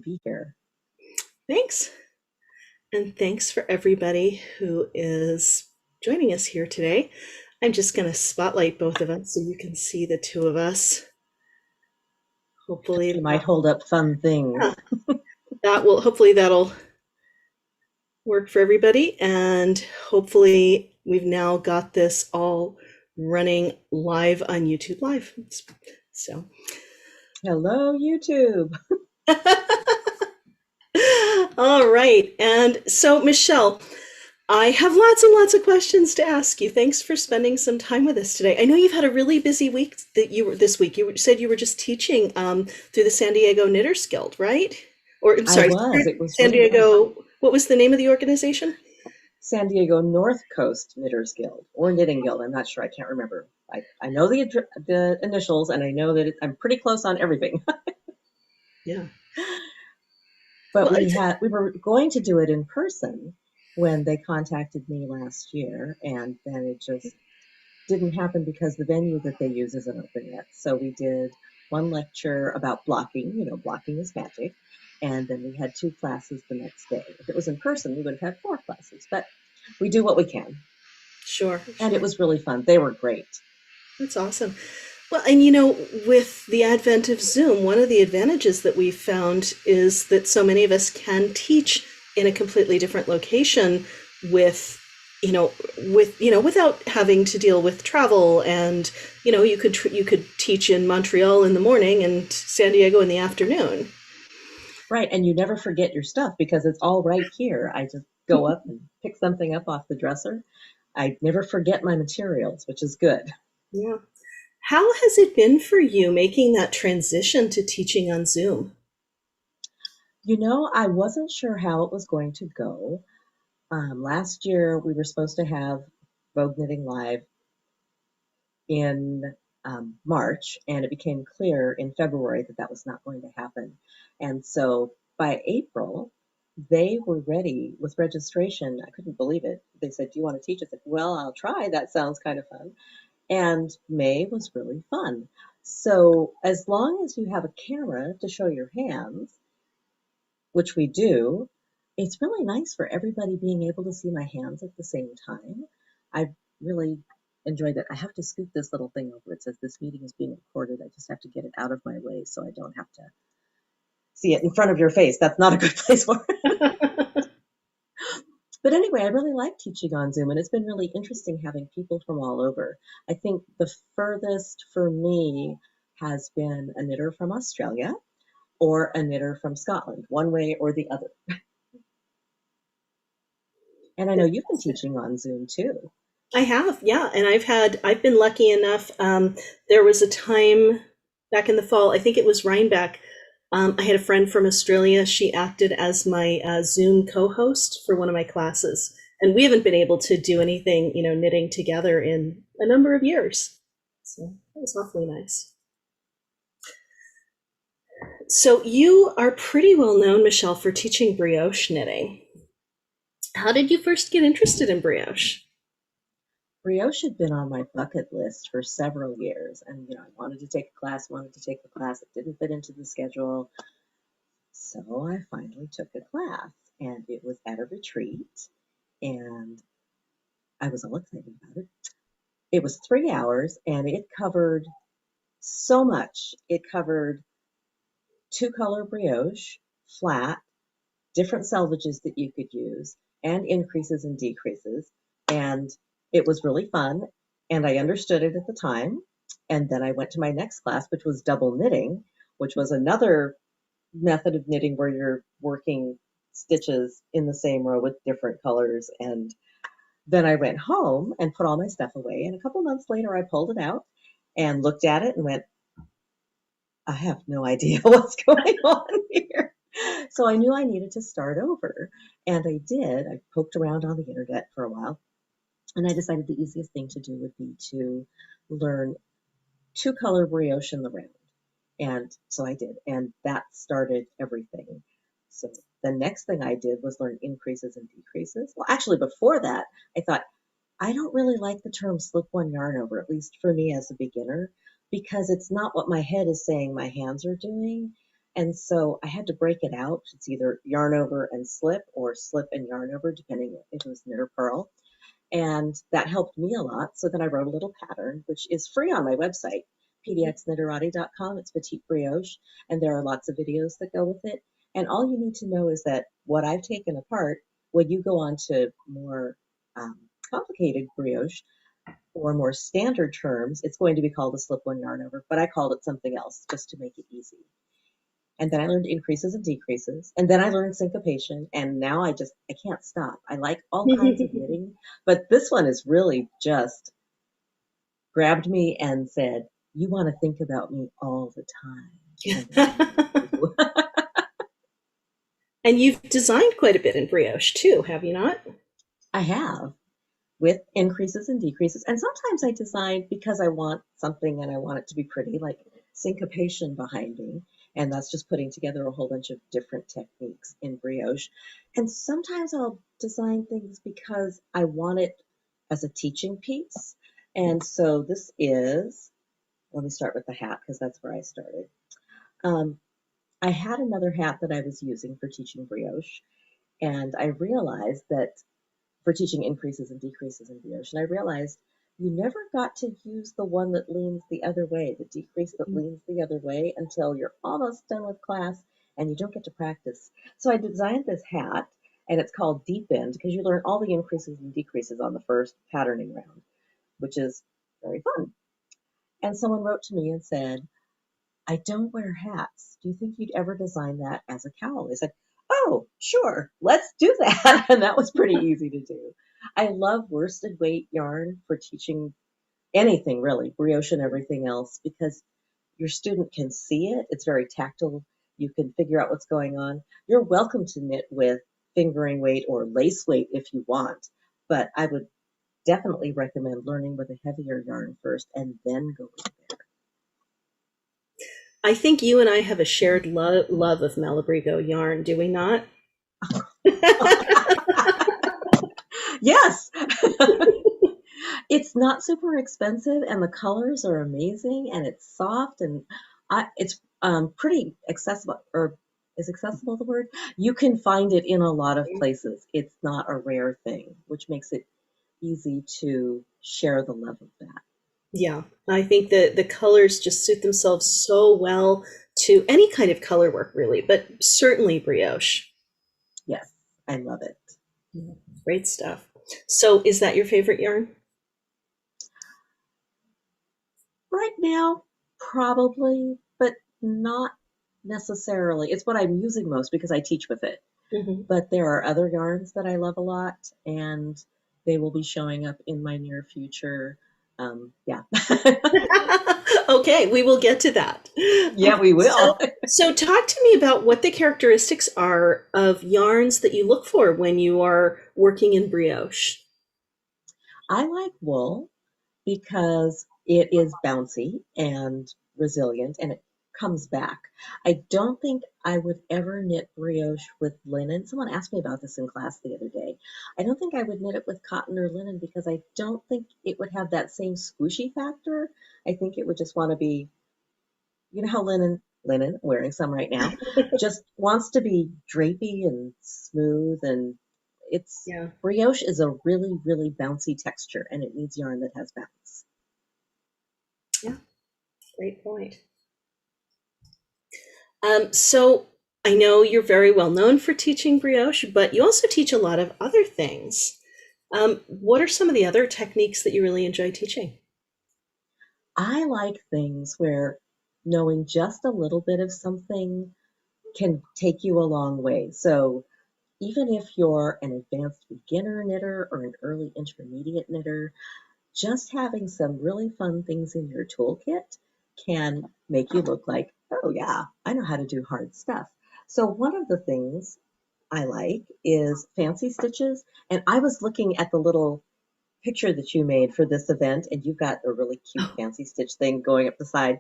be here. Thanks. And thanks for everybody who is joining us here today. I'm just going to spotlight both of us so you can see the two of us. She Hopefully might hold up fun yeah, things. hopefully that'll work for everybody, and hopefully we've now got this all running live on YouTube Live. So Hello, YouTube. all right. And so Michelle, I have lots and lots of questions to ask you. Thanks for spending some time with us today. I know you've had a really busy week this week. You said you were just teaching through the San Diego Knitters Guild, right? Or I'm I sorry, was. It was San really fun. Diego. What was the name of the organization? San Diego North Coast Knitters Guild or Knitting Guild. I'm not sure. I can't remember. I know the initials, and I know that I'm pretty close on everything. Yeah. But Well, we were going to do it in person when they contacted me last year, and then it just didn't happen because the venue that they use isn't open yet. So we did one lecture about blocking, blocking is magic. And then we had two classes the next day. If it was in person, we would have had four classes, but we do what we can. sure, And it sure. was really fun. They were great. That's awesome. Well, and with the advent of Zoom, one of the advantages that we've found is that so many of us can teach in a completely different location with, without having to deal with travel. And, you could teach in Montreal in the morning and San Diego in the afternoon. Right. And you never forget your stuff because it's all right here. I just go up and pick something up off the dresser. I never forget my materials, which is good. Yeah. How has it been for you making that transition to teaching on Zoom? I wasn't sure how it was going to go. Last year, we were supposed to have Vogue Knitting Live in March, and it became clear in February that that was not going to happen. And so by April, they were ready with registration. I couldn't believe it. They said, "Do you want to teach?" I said, "Well, I'll try. That sounds kind of fun." And May was really fun. So as long as you have a camera to show your hands, which we do, it's really nice for everybody being able to see my hands at the same time. I really enjoyed that. I have to scoot this little thing over. It says this meeting is being recorded. I just have to get it out of my way so I don't have to see it in front of your face. That's not a good place for it. But anyway, I really like teaching on Zoom, and it's been really interesting having people from all over. I think the furthest for me has been a knitter from Australia or a knitter from Scotland, one way or the other. And I know you've been teaching on Zoom too. I have, yeah, and I've been lucky enough. There was a time back in the fall, I think it was Rhinebeck. I had a friend from Australia. She acted as my Zoom co-host for one of my classes, and we haven't been able to do anything, knitting together in a number of years. So that was awfully nice. So you are pretty well known, Michelle, for teaching brioche knitting. How did you first get interested in brioche? Brioche had been on my bucket list for several years, and I wanted to take a class, wanted to take the class. It didn't fit into the schedule, so I finally took a class, and it was at a retreat, and I was all excited about it. It was 3 hours, and it covered so much. It covered two-color brioche, flat, different selvages that you could use, and increases and decreases. And it was really fun. And I understood it at the time. And then I went to my next class, which was double knitting, which was another method of knitting where you're working stitches in the same row with different colors. And then I went home and put all my stuff away. And a couple months later, I pulled it out and looked at it and went, I have no idea what's going on here. So I knew I needed to start over. And I did. I poked around on the internet for a while. And I decided the easiest thing to do would be to learn two color brioche in the round. And so I did. And that started everything. So the next thing I did was learn increases and decreases. Well, actually, before that, I thought, I don't really like the term slip one yarn over, at least for me as a beginner, because it's not what my head is saying my hands are doing. And so I had to break it out. It's either yarn over and slip or slip and yarn over, depending if it was knit or purl. And that helped me a lot. So then I wrote a little pattern, which is free on my website, PDXKnitterati.com. It's Petite Brioche, and there are lots of videos that go with it. And all you need to know is that what I've taken apart, when you go on to more complicated brioche or more standard terms, it's going to be called a slip one yarn over, but I called it something else just to make it easy. And then I learned increases and decreases. And then I learned syncopation. And now I can't stop. I like all kinds of knitting, but this one is really just grabbed me and said, you want to think about me all the time. And you've designed quite a bit in brioche too, have you not? I have, with increases and decreases. And sometimes I design because I want something and I want it to be pretty, like syncopation behind me. And that's just putting together a whole bunch of different techniques in brioche. And sometimes I'll design things because I want it as a teaching piece. And so this is, let me start with the hat because that's where I started. I had another hat that I was using for teaching brioche, and I realized that for teaching increases and decreases in brioche, and I realized you never got to use the one that leans the other way, the decrease that leans the other way, until you're almost done with class and you don't get to practice. So I designed this hat, and it's called Deep End because you learn all the increases and decreases on the first patterning round, which is very fun. And someone wrote to me and said, I don't wear hats. Do you think you'd ever design that as a cowl? I said, oh, sure, let's do that. And that was pretty easy to do. I love worsted weight yarn for teaching anything really, brioche and everything else, because your student can see it. It's very tactile. You can figure out what's going on. You're welcome to knit with fingering weight or lace weight if you want, but I would definitely recommend learning with a heavier yarn first and then go with it. I think you and I have a shared love of Malabrigo yarn, do we not? Yes. It's not super expensive and the colors are amazing and it's soft and it's pretty accessible, or is accessible the word? You can find it in a lot of places. It's not a rare thing, which makes it easy to share the love of that. Yeah, I think that the colors just suit themselves so well to any kind of color work, really, but certainly brioche. Yes, I love it. Great stuff. So, is that your favorite yarn? Right now, probably, but not necessarily. It's what I'm using most because I teach with it. Mm-hmm. But there are other yarns that I love a lot, and they will be showing up in my near future. Yeah. Okay, we will get to that. Yeah, we will. So talk to me about what the characteristics are of yarns that you look for when you are working in brioche. I like wool because it is bouncy and resilient and it comes back. I don't think I would ever knit brioche with linen. Someone asked me about this in class the other day. I don't think I would knit it with cotton or linen because I don't think it would have that same squishy factor. I think it would just want to be, you know how linen, wearing some right now, just wants to be drapey and smooth, and it's Yeah, brioche is a really, really bouncy texture and it needs yarn that has bounce. yeah, great point. So I know you're very well known for teaching brioche, but you also teach a lot of other things. What are some of the other techniques that you really enjoy teaching? I like things where knowing just a little bit of something can take you a long way. So even if you're an advanced beginner knitter or an early intermediate knitter, just having some really fun things in your toolkit can make you look like, oh yeah, I know how to do hard stuff. So one of the things I like is fancy stitches. And I was looking at the little picture that you made for this event, and you've got a really cute fancy stitch thing going up the side.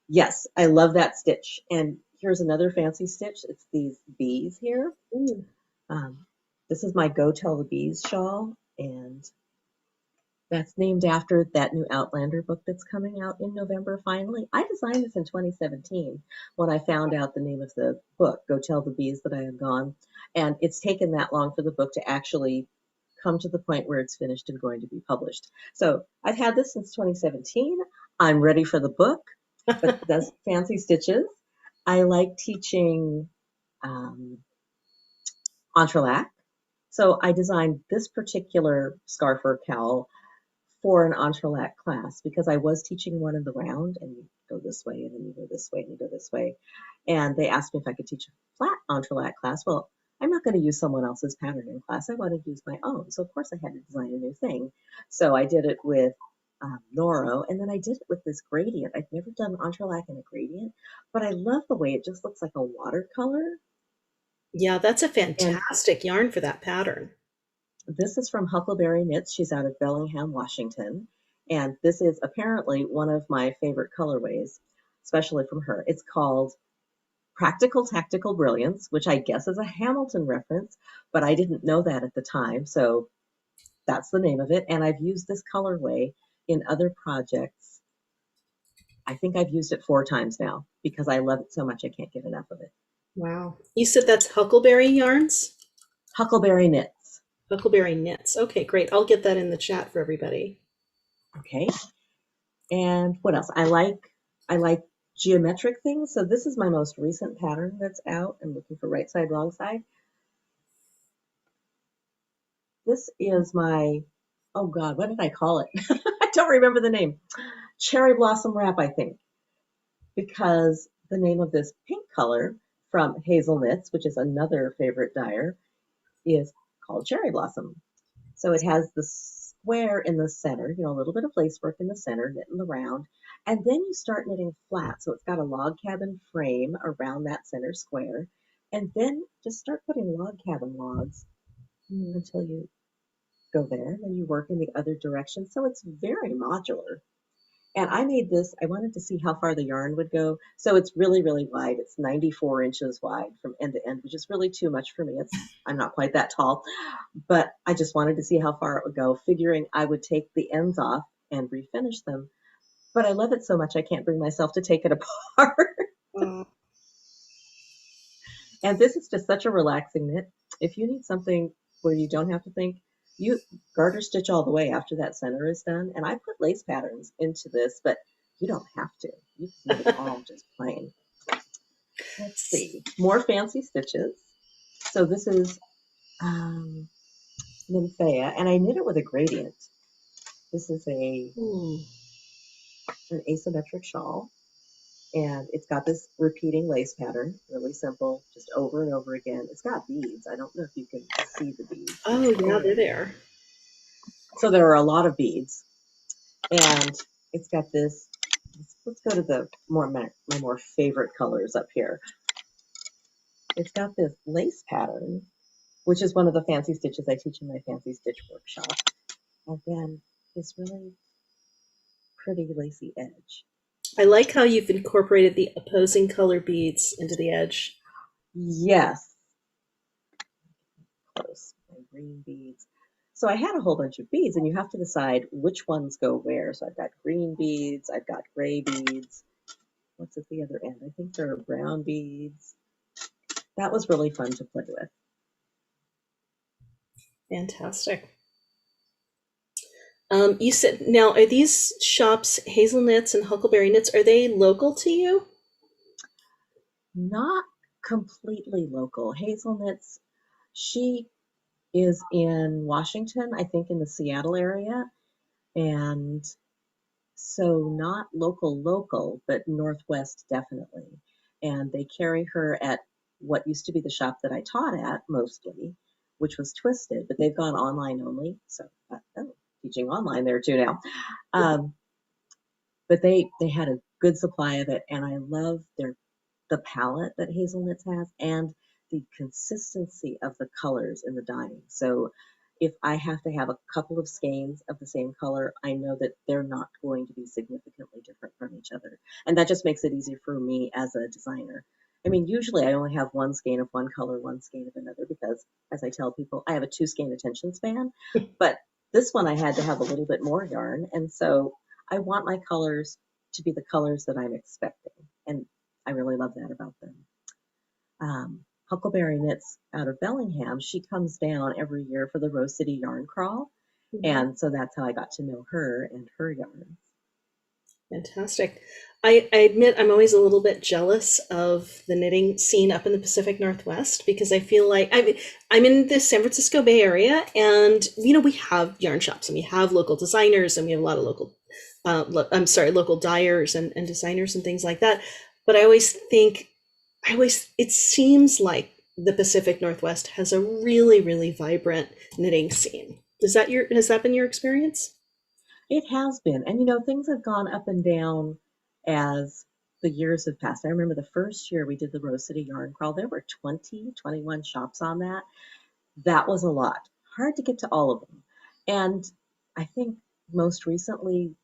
Yes, I love that stitch. And here's another fancy stitch. It's these bees here. Ooh. Um, this is my Go Tell the Bees shawl, and That's named after that new Outlander book that's coming out in November finally. I designed this in 2017 when I found out the name of the book, Go Tell the Bees That I Am Gone. And it's taken that long for the book to actually come to the point where it's finished and going to be published. So I've had this since 2017. I'm ready for the book, but that's fancy stitches. I like teaching um, entrelac. So I designed this particular scarf or cowl for an entrelac class because I was teaching one in the round and you go this way and then you go this way and you go this way. And they asked me if I could teach a flat entrelac class. Well, I'm not going to use someone else's pattern in class. I want to use my own. So of course I had to design a new thing. So I did it with Noro, and then I did it with this gradient. I've never done entrelac in a gradient, but I love the way it just looks like a watercolor. Yeah, that's a And fantastic yarn for that pattern. this is from Huckleberry Knits. She's out of Bellingham, Washington. And this is apparently one of my favorite colorways, especially from her. It's called Practical Tactical Brilliance, which I guess is a Hamilton reference, but I didn't know that at the time. So that's the name of it. And I've used this colorway in other projects. I think I've used it 4 times now because I love it so much I can't get enough of it. Wow. You said that's Huckleberry yarns? Huckleberry Knits. Huckleberry knits. Okay, great. I'll get that in the chat for everybody. Okay. And what else? I like geometric things. So this is my most recent pattern that's out. I'm looking for right side, wrong side. This is my, oh God, what did I call it? I don't remember the name. Cherry Blossom Wrap, I think, because the name of this pink color from Hazel Knits, which is another favorite dyer, is called Cherry Blossom. So it has the square in the center, a little bit of lace work in the center, knit in the round, and then you start knitting flat. So it's got a log cabin frame around that center square, and then just start putting log cabin logs until you go there, and then you work in the other direction. So it's very modular. And I made this, I wanted to see how far the yarn would go. So it's really, really wide. It's 94 inches wide from end to end, which is really too much for me. I'm not quite that tall, but I just wanted to see how far it would go, figuring I would take the ends off and refinish them. But I love it so much I can't bring myself to take it apart. Mm. And this is just such a relaxing knit. If you need something where you don't have to think, you garter stitch all the way after that center is done. And I put lace patterns into this, but you don't have to. You can knit it all just plain. Let's see, more fancy stitches. So this is Nymphea, and I knit it with a gradient. This is Hmm. an asymmetric shawl, and it's got this repeating lace pattern, really simple, just over and over again. It's got beads. I don't know if you can see the beads. Oh, yeah, they're there. So there are a lot of beads, and it's got this. Let's go to the my more favorite colors up here. It's got this lace pattern, which is one of the fancy stitches I teach in my fancy stitch workshop, and then this really pretty lacy edge. I like how you've incorporated the opposing color beads into the edge. Yes, close. My green beads. So I had a whole bunch of beads, and you have to decide which ones go where. So I've got green beads, I've got gray beads. What's at the other end? I think there are brown beads. That was really fun to play with. Fantastic. You said, now, are these shops, Hazel Knits and Huckleberry Knits, are they local to you? Not completely local. Hazel Knits, she is in Washington, I think in the Seattle area, and so not local, but Northwest definitely. And they carry her at what used to be the shop that I taught at mostly, which was Twisted, but they've gone online only. So teaching online there too now. Um, but they had a good supply of it, and I love the palette that Hazel Knits has and the consistency of the colors in the dyeing. So if I have to have a couple of skeins of the same color, I know that they're not going to be significantly different from each other. And that just makes it easier for me as a designer. I mean, usually I only have one skein of one color, one skein of another, because as I tell people, I have a 2 skein attention span. But This one I had to have a little bit more yarn, and so I want my colors to be the colors that I'm expecting, and I really love that about them. Huckleberry Knits out of Bellingham, she comes down every year for the Rose City Yarn Crawl, Mhm. and so that's how I got to know her and her yarns. Fantastic. I admit I'm always a little bit jealous of the knitting scene up in the Pacific Northwest because I feel like I'm in the San Francisco Bay Area, and we have yarn shops and we have local designers and we have a lot of I'm sorry, local dyers and designers and things like that. But it seems like the Pacific Northwest has a really, really vibrant knitting scene. Has that been your experience? It has been, and things have gone up and down as the years have passed. I remember the first year we did the Rose City Yarn Crawl, there were 20, 21 shops on that. That was a lot. Hard to get to all of them. And I think most recently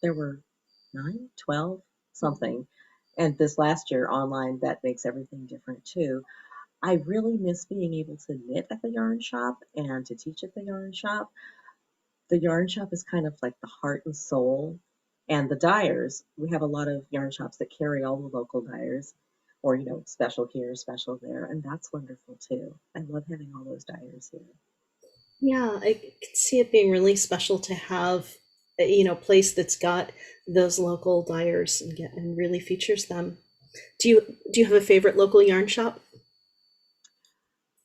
there were 9, 12, something. And this last year online, that makes everything different too. I really miss being able to knit at the yarn shop and to teach at the yarn shop. The yarn shop is kind of like the heart and soul. And the dyers, we have a lot of yarn shops that carry all the local dyers, or, special here, special there. And that's wonderful too. I love having all those dyers here. Yeah, I can see it being really special to have place that's got those local dyers and really features them. Do you have a favorite local yarn shop?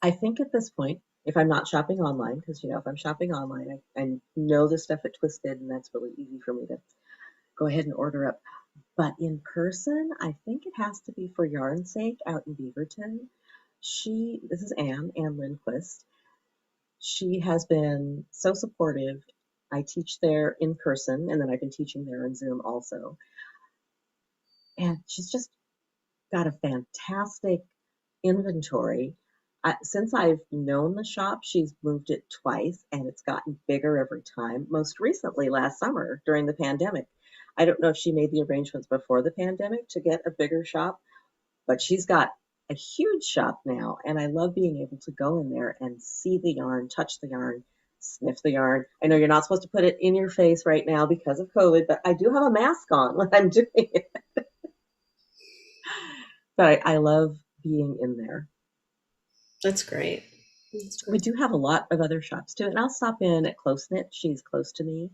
I think at this point, if I'm not shopping online, because, if I'm shopping online, I know the stuff at Twisted, and that's really easy for me to go ahead and order up. But in person, I think it has to be for Yarn's Sake out in Beaverton. This is Ann Lindquist. She has been so supportive. I teach there in person, and then I've been teaching there on Zoom also. And she's just got a fantastic inventory. Since I've known the shop, she's moved it twice, and it's gotten bigger every time. Most recently, last summer during the pandemic. I don't know if she made the arrangements before the pandemic to get a bigger shop, but she's got a huge shop now, and I love being able to go in there and see the yarn, touch the yarn, sniff the yarn. I know you're not supposed to put it in your face right now because of COVID, but I do have a mask on when I'm doing it. But I love being in there. That's great. That's We great. do have a lot of other shops too, and I'll stop in at Close Knit. She's close to me.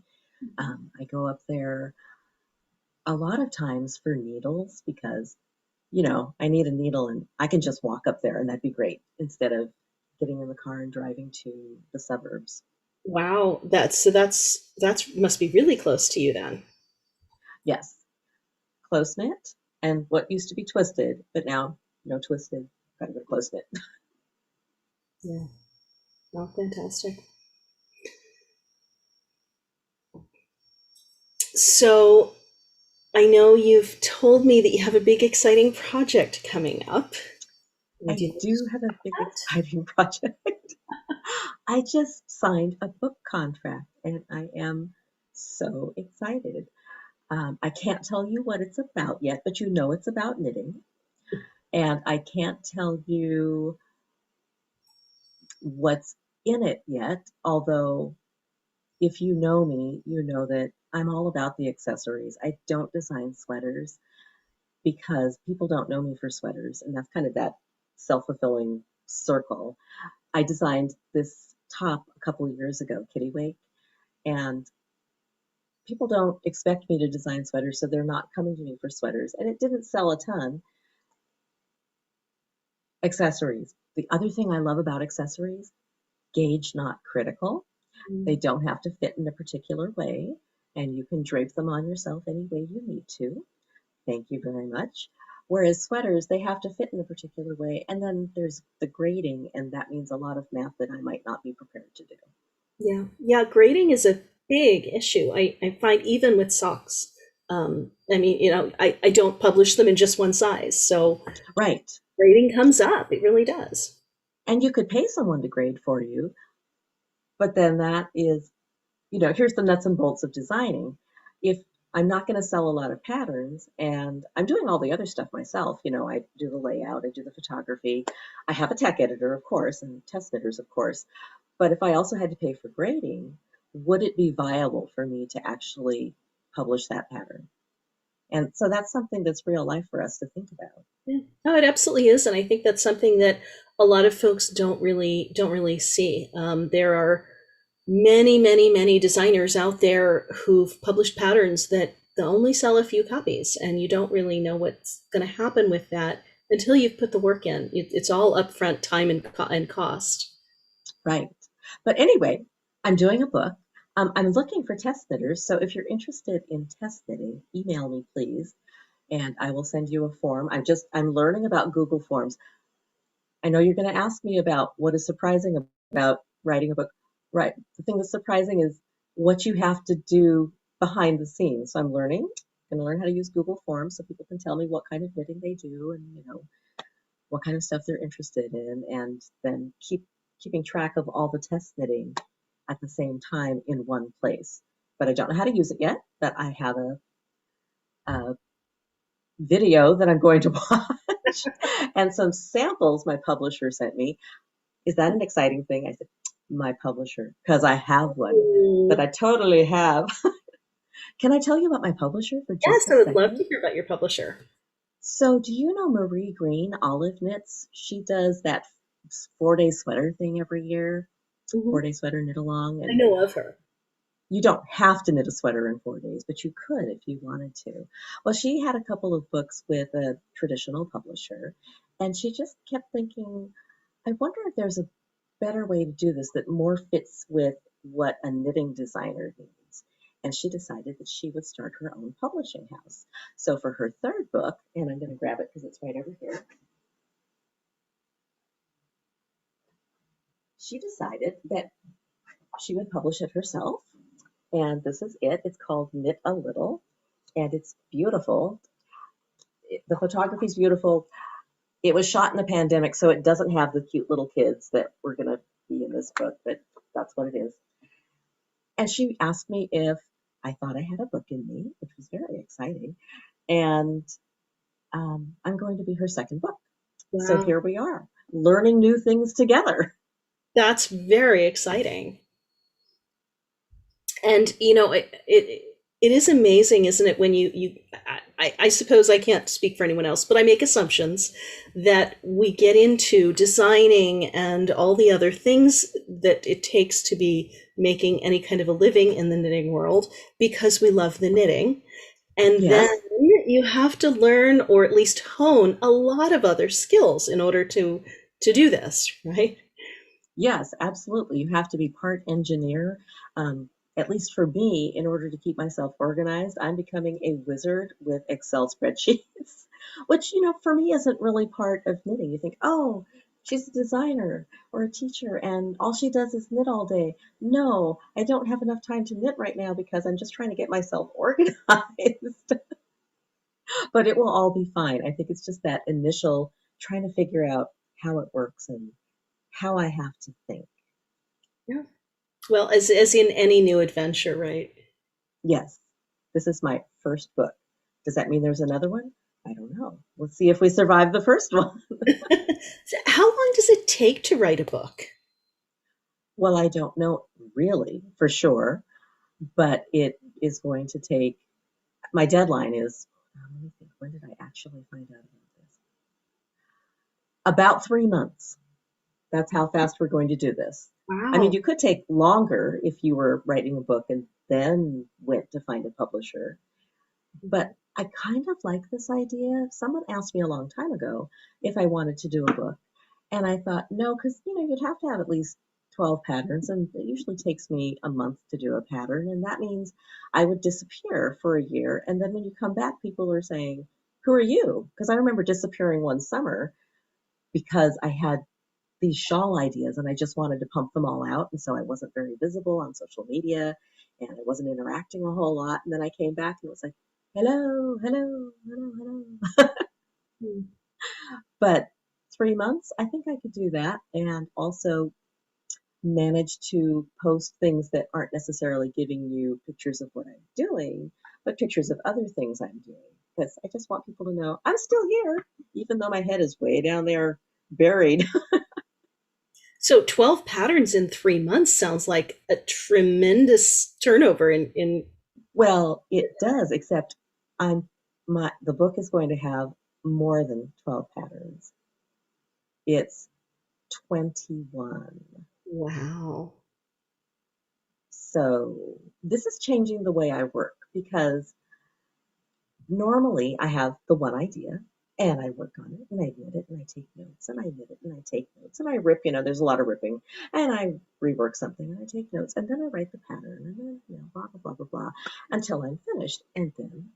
I go up there a lot of times for needles because I need a needle and I can just walk up there and that'd be great instead of getting in the car and driving to the suburbs. Wow, that's must be really close to you then. Yes, Close Knit and what used to be Twisted, but now no Twisted, gotta go to Close Knit. Yeah, well, fantastic. So I know you've told me that you have a big exciting project coming up. Would I you like to do have a big share exciting project. I just signed a book contract and I am so excited. I can't tell you what it's about yet, but it's about knitting. And I can't tell you what's in it yet, although if you know me, you know that I'm all about the accessories. I don't design sweaters because people don't know me for sweaters, and that's kind of that self-fulfilling circle. I designed this top a couple of years ago, Kitty Wake, and people don't expect me to design sweaters, so they're not coming to me for sweaters, and it didn't sell a ton. Accessories. The other thing I love about accessories, gauge not critical. that? They don't have to fit in a particular way, and you can drape them on yourself any way you need to. Thank you very much. Whereas sweaters, they have to fit in a particular way, and then there's the grading, and that means a lot of math that I might not be prepared to do. Yeah, yeah, grading is a big issue. I find even with socks. I mean, I don't publish them in just one size, so Right. grading comes up. It really does. And you could pay someone to grade for you, but then that is, here's the nuts and bolts of designing. If I'm not going to sell a lot of patterns and I'm doing all the other stuff myself, I do the layout, I do the photography, I have a tech editor, of course, and test knitters, of course. But if I also had to pay for grading, would it be viable for me to actually publish that pattern? And so that's something that's real life for us to think about. Yeah. No, it absolutely is, and I think that's something that a lot of folks don't really see. There are many, many, many designers out there who've published patterns that they only sell a few copies, and you don't really know what's going to happen with that until you've put the work in. It's all upfront time and cost. Right. But anyway, I'm doing a book. I'm looking for test knitters. So if you're interested in test knitting, email me, please, and I will send you a form. I'm learning about Google Forms. I know you're going to ask me about what is surprising about writing a book. Right. The thing that's surprising is what you have to do behind the scenes. So I'm going to learn how to use Google Forms so people can tell me what kind of knitting they do and, what kind of stuff they're interested in, and then keeping track of all the test knitting at the same time in one place. But I don't know how to use it yet, but I have a video that I'm going to watch and some samples my publisher sent me. Is that an exciting thing? I said, my publisher, because I have one that I totally have. Can I tell you about my publisher for just Yes, a I would love second? to hear about your publisher. So, do you know Marie Green, Olive Knits? She does that 4-day sweater thing every year, Hmm. 4-day sweater knit along. I And know of her. you don't have to knit a sweater in 4 days, but you could if you wanted to. Well, she had a couple of books with a traditional publisher, and she just kept thinking, I wonder if there's a better way to do this that more fits with what a knitting designer needs. And she decided that she would start her own publishing house. So for her third book, and I'm going to grab it because it's right over here, she decided that she would publish it herself. And this is it. It's called Knit a Little, and it's beautiful. The photography is beautiful. It was shot in the pandemic, so it doesn't have the cute little kids that were going to be in this book, but that's what it is. And she asked me if I thought I had a book in me, which was very exciting. And I'm going to be her second book. So Wow, here we are, learning new things together. that's very exciting. And it is amazing, isn't it, when I suppose I can't speak for anyone else, but I make assumptions that we get into designing and all the other things that it takes to be making any kind of a living in the knitting world because we love the knitting. And then Yes, you have to learn or at least hone a lot of other skills in order to do this, right? yes, absolutely. You have to be part engineer. Um, at least for me, in order to keep myself organized, I'm becoming a wizard with Excel spreadsheets, which, for me isn't really part of knitting. You think, oh, she's a designer or a teacher and all she does is knit all day. No, I don't have enough time to knit right now because I'm just trying to get myself organized. But it will all be fine. I think it's just that initial trying to figure out how it works and how I have to think. Yeah. Well, as in any new adventure, right? Yes, this is my first book. Does that mean there's another one? I don't know. Let's see if we survive the first one. So how long does it take to write a book? Well, I don't know really for sure, but it is going to take, my deadline is, let me think, when did I actually find out about this? About 3 months. That's how fast we're going to do this. I mean, Wow. you could take longer if you were writing a book and then went to find a publisher. But I kind of like this idea. Someone asked me a long time ago if I wanted to do a book. And I thought, no, because you'd have to have at least 12 patterns, and it usually takes me a month to do a pattern. And that means I would disappear for a year. And then when you come back, people are saying, who are you? Because I remember disappearing one summer because I had these shawl ideas and I just wanted to pump them all out. And so I wasn't very visible on social media and I wasn't interacting a whole lot. And then I came back and it was like, hello, hello, hello, hello. Hmm. But 3 months, I think I could do that and also manage to post things that aren't necessarily giving you pictures of what I'm doing, but pictures of other things I'm doing. Because I just want people to know I'm still here, even though my head is way down there buried. So 12 patterns in 3 months sounds like a tremendous turnover in Well, it does, except the book is going to have more than 12 patterns. It's 21. wow. So this is changing the way I work because normally I have the one idea and I work on it and I knit it and I take notes and I knit it and I take notes and I rip, there's a lot of ripping and I rework something and I take notes and then I write the pattern and then, blah, blah, blah, blah, blah, until I'm finished and then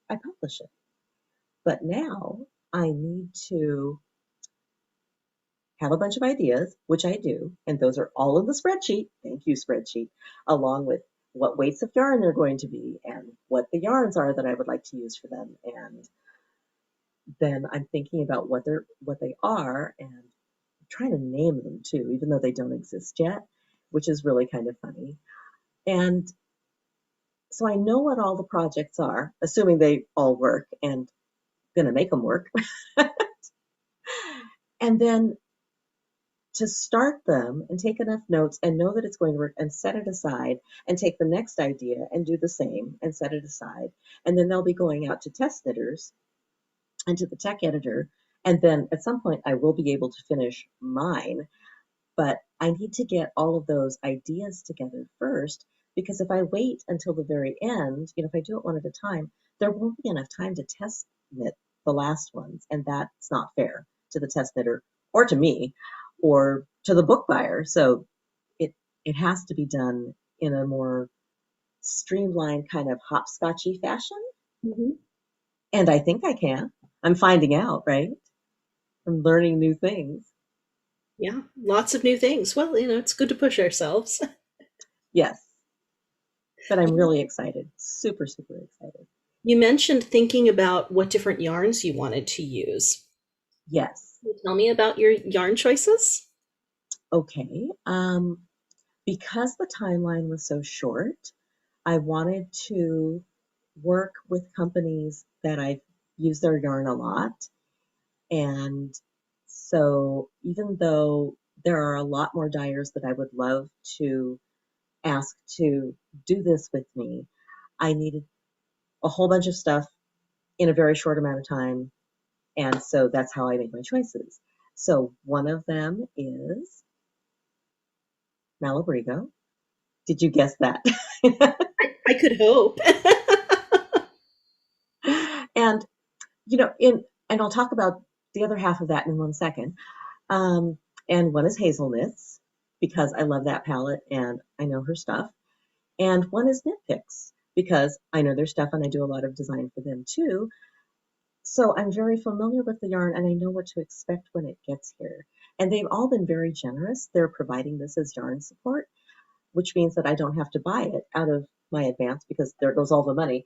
I publish it. But now I need to have a bunch of ideas, which I do, and those are all in the spreadsheet. Thank you, spreadsheet, along with what weights of yarn they're going to be and what the yarns are that I would like to use for them. And then I'm thinking about what they are and trying to name them too, even though they don't exist yet, which is really kind of funny. And so I know what all the projects are, assuming they all work and going to make them work. And then to start them and take enough notes and know that it's going to work and set it aside and take the next idea and do the same and set it aside. And then they'll be going out to test knitters and to the tech editor. And then at some point I will be able to finish mine, but I need to get all of those ideas together first, because if I wait until the very end, if I do it one at a time, there won't be enough time to test knit the last ones. And that's not fair to the test knitter or to me or to the book buyer. So it has to be done in a more streamlined kind of hopscotchy fashion. Mhm. And I think I can. I'm finding out, right? I'm learning new things. Yeah, lots of new things. Well, it's good to push ourselves. Yes, but I'm really excited. Super, super excited. You mentioned thinking about what different yarns you wanted to use. Yes. Can you tell me about your yarn choices? Okay. Because the timeline was so short, I wanted to work with companies that I use their yarn a lot. And so even though there are a lot more dyers that I would love to ask to do this with me, I needed a whole bunch of stuff in a very short amount of time. And so that's how I make my choices. So one of them is Malabrigo. Did you guess that? I could hope. And and I'll talk about the other half of that in 1 second. Um, and one is Hazelnuts because I love that palette and I know her stuff. And one is Knit Picks because I know their stuff and I do a lot of design for them too. So I'm very familiar with the yarn and I know what to expect when it gets here. And they've all been very generous. They're providing this as yarn support, which means that I don't have to buy it out of my advance because there goes all the money.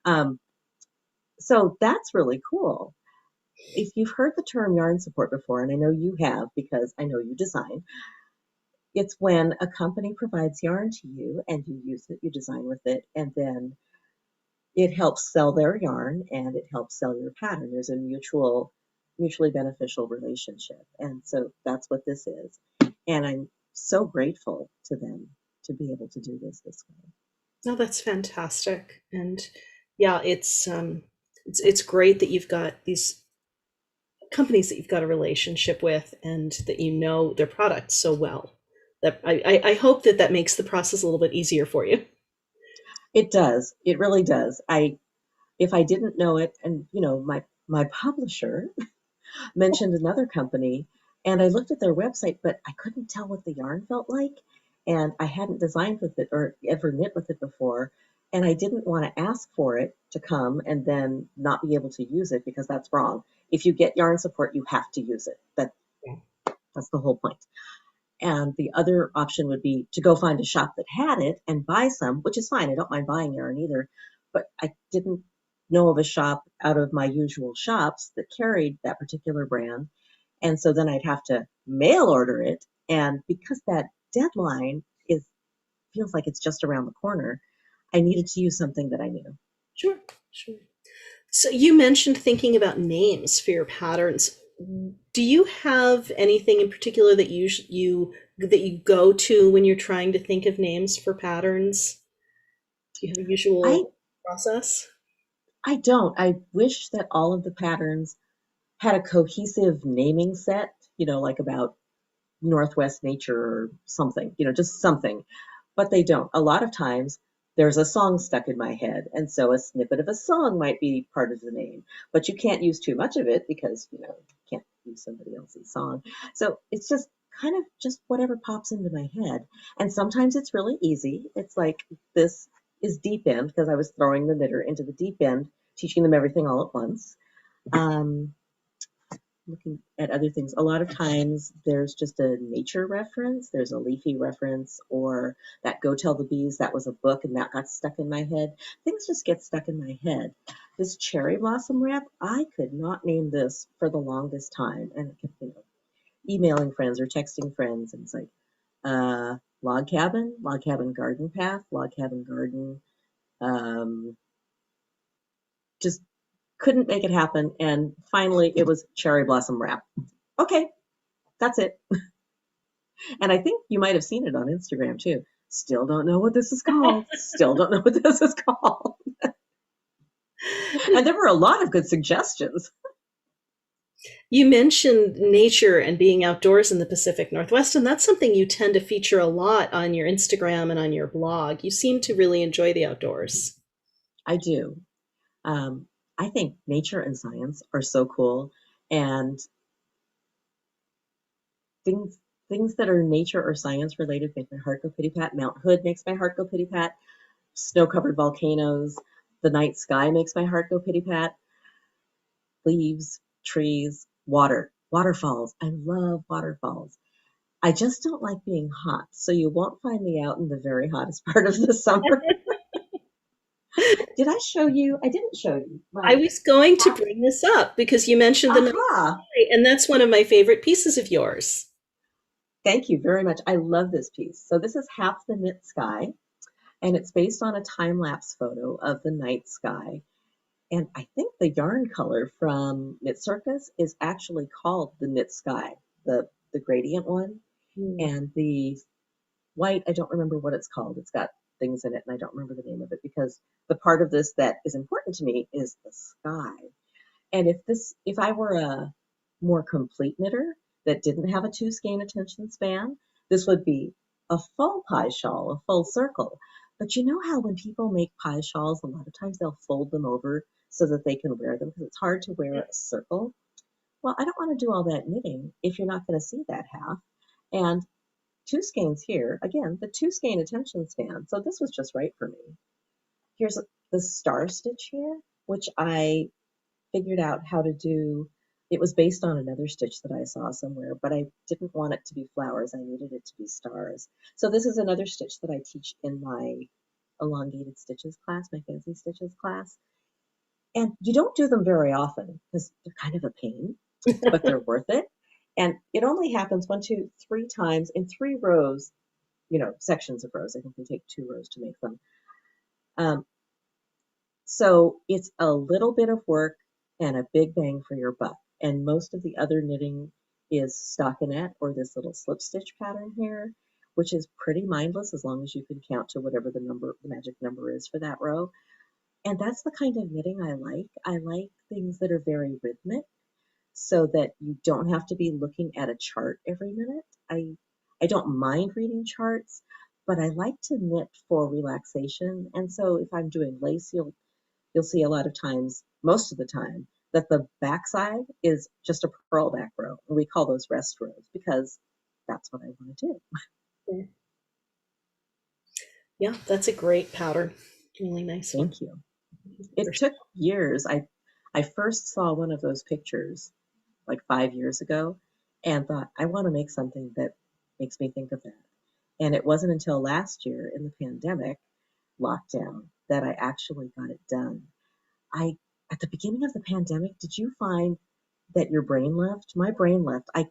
Um, so that's really cool. If you've heard the term yarn support before, and I know you have because I know you design, it's when a company provides yarn to you and you use it, you design with it, and then it helps sell their yarn and it helps sell your pattern. There's a mutually beneficial relationship. And so that's what this is. And I'm so grateful to them to be able to do this way. No, that's fantastic. And yeah, it's great that you've got these companies that you've got a relationship with and that you know their products so well. That I hope that makes the process a little bit easier for you. It does. It really does. If I didn't know it, and my publisher mentioned another company, and I looked at their website, but I couldn't tell what the yarn felt like, and I hadn't designed with it or ever knit with it before, and I didn't want to ask for it to come and then not be able to use it because that's wrong. If you get yarn support, you have to use it. That's the whole point. And the other option would be to go find a shop that had it and buy some, which is fine. I don't mind buying yarn either. But I didn't know of a shop out of my usual shops that carried that particular brand. And so then I'd have to mail order it. And because that deadline feels like it's just around the corner, I needed to use something that I knew. Sure, sure. So you mentioned thinking about names for your patterns. do you have anything in particular that that you go to when you're trying to think of names for patterns? Do you have a I usual process? I don't. I wish that all of the patterns had a cohesive naming set, like about Northwest nature or something, just something. But they don't. A lot of times there's a song stuck in my head, and so a snippet of a song might be part of the name. But you can't use too much of it because, you can't use somebody else's song. So it's just kind of just whatever pops into my head. And sometimes it's really easy. It's like this is deep end because I was throwing the knitter into the deep end, teaching them everything all at once. Um, Looking at other things, a lot of times there's just a nature reference, there's a leafy reference, or that Go Tell the Bees, that was a book and that got stuck in my head. Things just get stuck in my head. This cherry blossom wrap, I could not name this for the longest time. And I kept, emailing friends or texting friends, and it's like, log cabin garden path, log cabin garden. Um, just couldn't make it happen. And finally, it was cherry blossom wrap. Okay, that's it. And I think you might have seen it on Instagram too. Still don't know what this is called. Still don't know what this is called. And there were a lot of good suggestions. You mentioned nature and being outdoors in the Pacific Northwest, and that's something you tend to feature a lot on your Instagram and on your blog. You seem to really enjoy the outdoors. I do. I think nature and science are so cool, and things things that are nature or science related make my heart go pitty pat. Mount Hood makes my heart go pitty pat. Snow covered volcanoes, the night sky makes my heart go pitty pat. Leaves, trees, waterfalls. I love waterfalls. I just don't like being hot, so you won't find me out in the very hottest part of the summer. Did I show you? I didn't show you. I My was going to bring this up because you mentioned the night aha! sky, and that's one of my favorite pieces of yours. Thank you very much. I love this piece. So this is half the knit sky, and it's based on a time lapse photo of the night sky. And I think the yarn color from Knit Circus is actually called the Knit Sky, the gradient one, Hmm. and the white, I don't remember what it's called. It's got things in it, and I don't remember the name of it because the part of this that is important to me is the sky. And if I were a more complete knitter that didn't have a two skein attention span, this would be a full pie shawl, a full circle. But you know how when people make pie shawls, a lot of times they'll fold them over so that they can wear them because it's hard to wear a circle. Well, I don't want to do all that knitting if you're not going to see that half. And two skeins here, again, the two skein attention span. So this was just right for me. Here's the star stitch here, which I figured out how to do. It was based on another stitch that I saw somewhere, but I didn't want it to be flowers. I needed it to be stars. So this is another stitch that I teach in my elongated stitches class, my fancy stitches class. And you don't do them very often because they're kind of a pain, but they're worth it. And it only happens one, two, three times in three rows, sections of rows. I think they take two rows to make them. Um, So it's a little bit of work and a big bang for your buck. And most of the other knitting is stockinette or this little slip stitch pattern here, which is pretty mindless as long as you can count to whatever the magic number is for that row. And that's the kind of knitting I like. I like things that are very rhythmic so that you don't have to be looking at a chart every minute. I don't mind reading charts, but I like to knit for relaxation. And so if I'm doing lace, you'll see a lot of times, most of the time, that the backside is just a purl back row. And we call those rest rows because that's what I want to do. Yeah, that's a great pattern. Really nice one. Thank you. It took years. I first saw one of those pictures like 5 years ago and thought, I want to make something that makes me think of that. And it wasn't until last year in the pandemic lockdown that I actually got it done. I At the beginning of the pandemic, did you find that your brain left? My brain left. I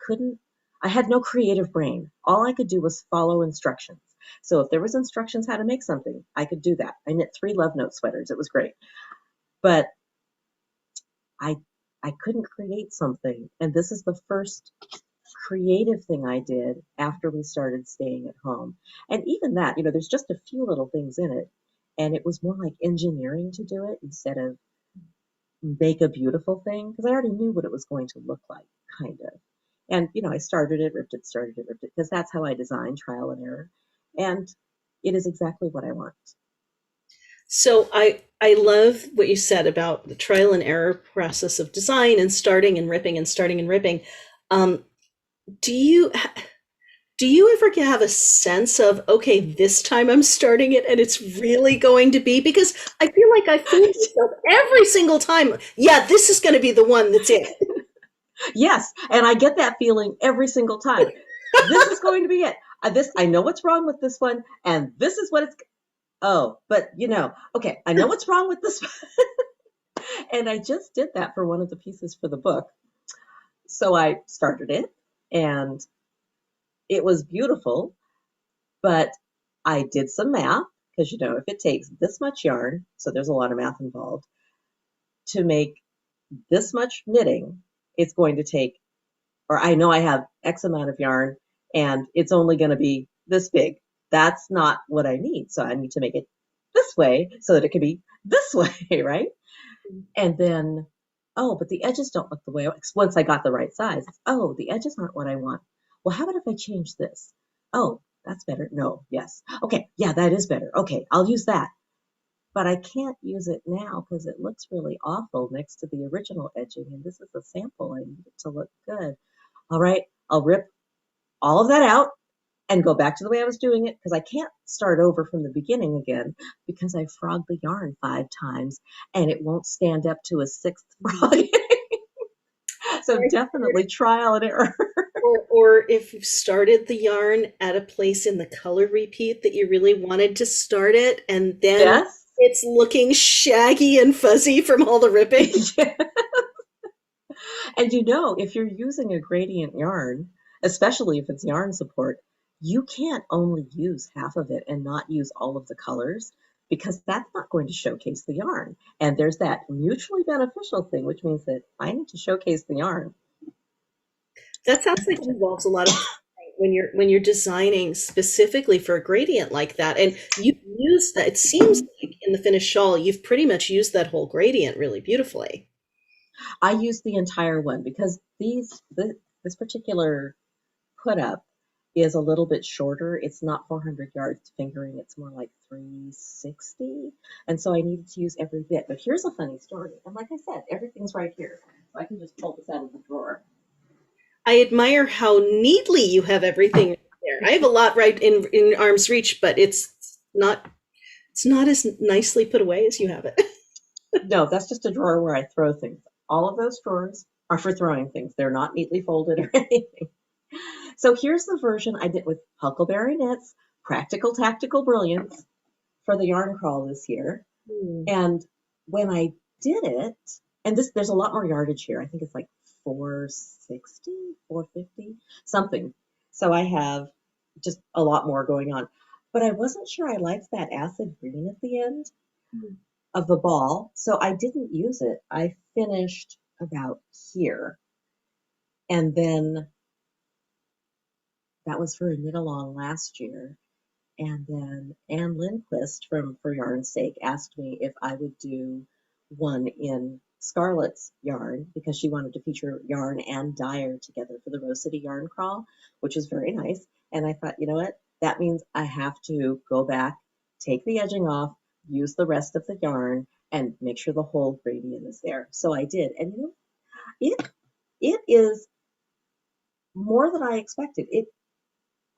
had no creative brain. All I could do was follow instructions. So if there was instructions how to make something, I could do that. I knit 3 love note sweaters. It was great. But I I couldn't create something. And this is the first creative thing I did after we started staying at home. And even that, there's just a few little things in it. And it was more like engineering to do it instead of make a beautiful thing because I already knew what it was going to look like, kind of. And, I started it, ripped it, started it, ripped it, because that's how I design trial and error. And it is exactly what I want. So I love what you said about the trial and error process of design and starting and ripping and starting and ripping. Um, do you do you ever have a sense of, okay, this time I'm starting it and it's really going to be, because I feel like I fool myself every single time. Yeah, this is going to be the one that's it. Yes, and I get that feeling every single time. This is going to be it. I know what's wrong with this one, and this is what it's. Oh, but okay, I know what's wrong with this one. And I just did that for one of the pieces for the book. So I started it, and it was beautiful, but I did some math because if it takes this much yarn, so there's a lot of math involved, to make this much knitting, it's going to take, or I know I have X amount of yarn and it's only going to be this big. That's not what I need. So I need to make it this way so that it can be this way, right? And then, oh, but the edges don't look the way once I got the right size. Oh, the edges aren't what I want. Well, how about if I change this? Oh, that's better. No, yes. Okay, yeah, that is better. Okay, I'll use that. But I can't use it now because it looks really awful next to the original edging. And this is a sample. I need it to look good. All right, I'll rip all of that out and go back to the way I was doing it because I can't start over from the beginning again because I frogged the yarn 5 times and it won't stand up to a 6th frog. So definitely trial and error. Or if you've started the yarn at a place in the color repeat that you really wanted to start it, and then Yes. it's looking shaggy and fuzzy from all the ripping. Yeah. And if you're using a gradient yarn, especially if it's yarn support, you can't only use half of it and not use all of the colors because that's not going to showcase the yarn. And there's that mutually beneficial thing, which means that I need to showcase the yarn. That sounds like it involves a lot of when you're designing specifically for a gradient like that. And you use that, it seems like in the finished shawl, you've pretty much used that whole gradient really beautifully. I use the entire one because this particular put up is a little bit shorter. It's not 400 yards fingering, it's more like 360. And so I needed to use every bit. But here's a funny story. And like I said, everything's right here. So I can just pull this out of the drawer. I admire how neatly you have everything there. I have a lot right in arm's reach, but it's not as nicely put away as you have it. No, that's just a drawer where I throw things. All of those drawers are for throwing things. They're not neatly folded or anything. So here's the version I did with Huckleberry Knits, Practical Tactical Brilliance for the yarn crawl this year. Hmm. And when I did it, and there's a lot more yardage here. I think it's like 460, 450, something. So I have just a lot more going on. But I wasn't sure I liked that acid green at the end of the ball, so I didn't use it. I finished about here. And then that was for a knit along last year. And then Anne Lindquist from For Yarn's Sake asked me if I would do one in Scarlett's yarn because she wanted to feature yarn and dyer together for the Rose City yarn crawl, which is very nice. And I thought, you know what? That means I have to go back, take the edging off, use the rest of the yarn, and make sure the whole gradient is there. So I did. And it it is more than I expected.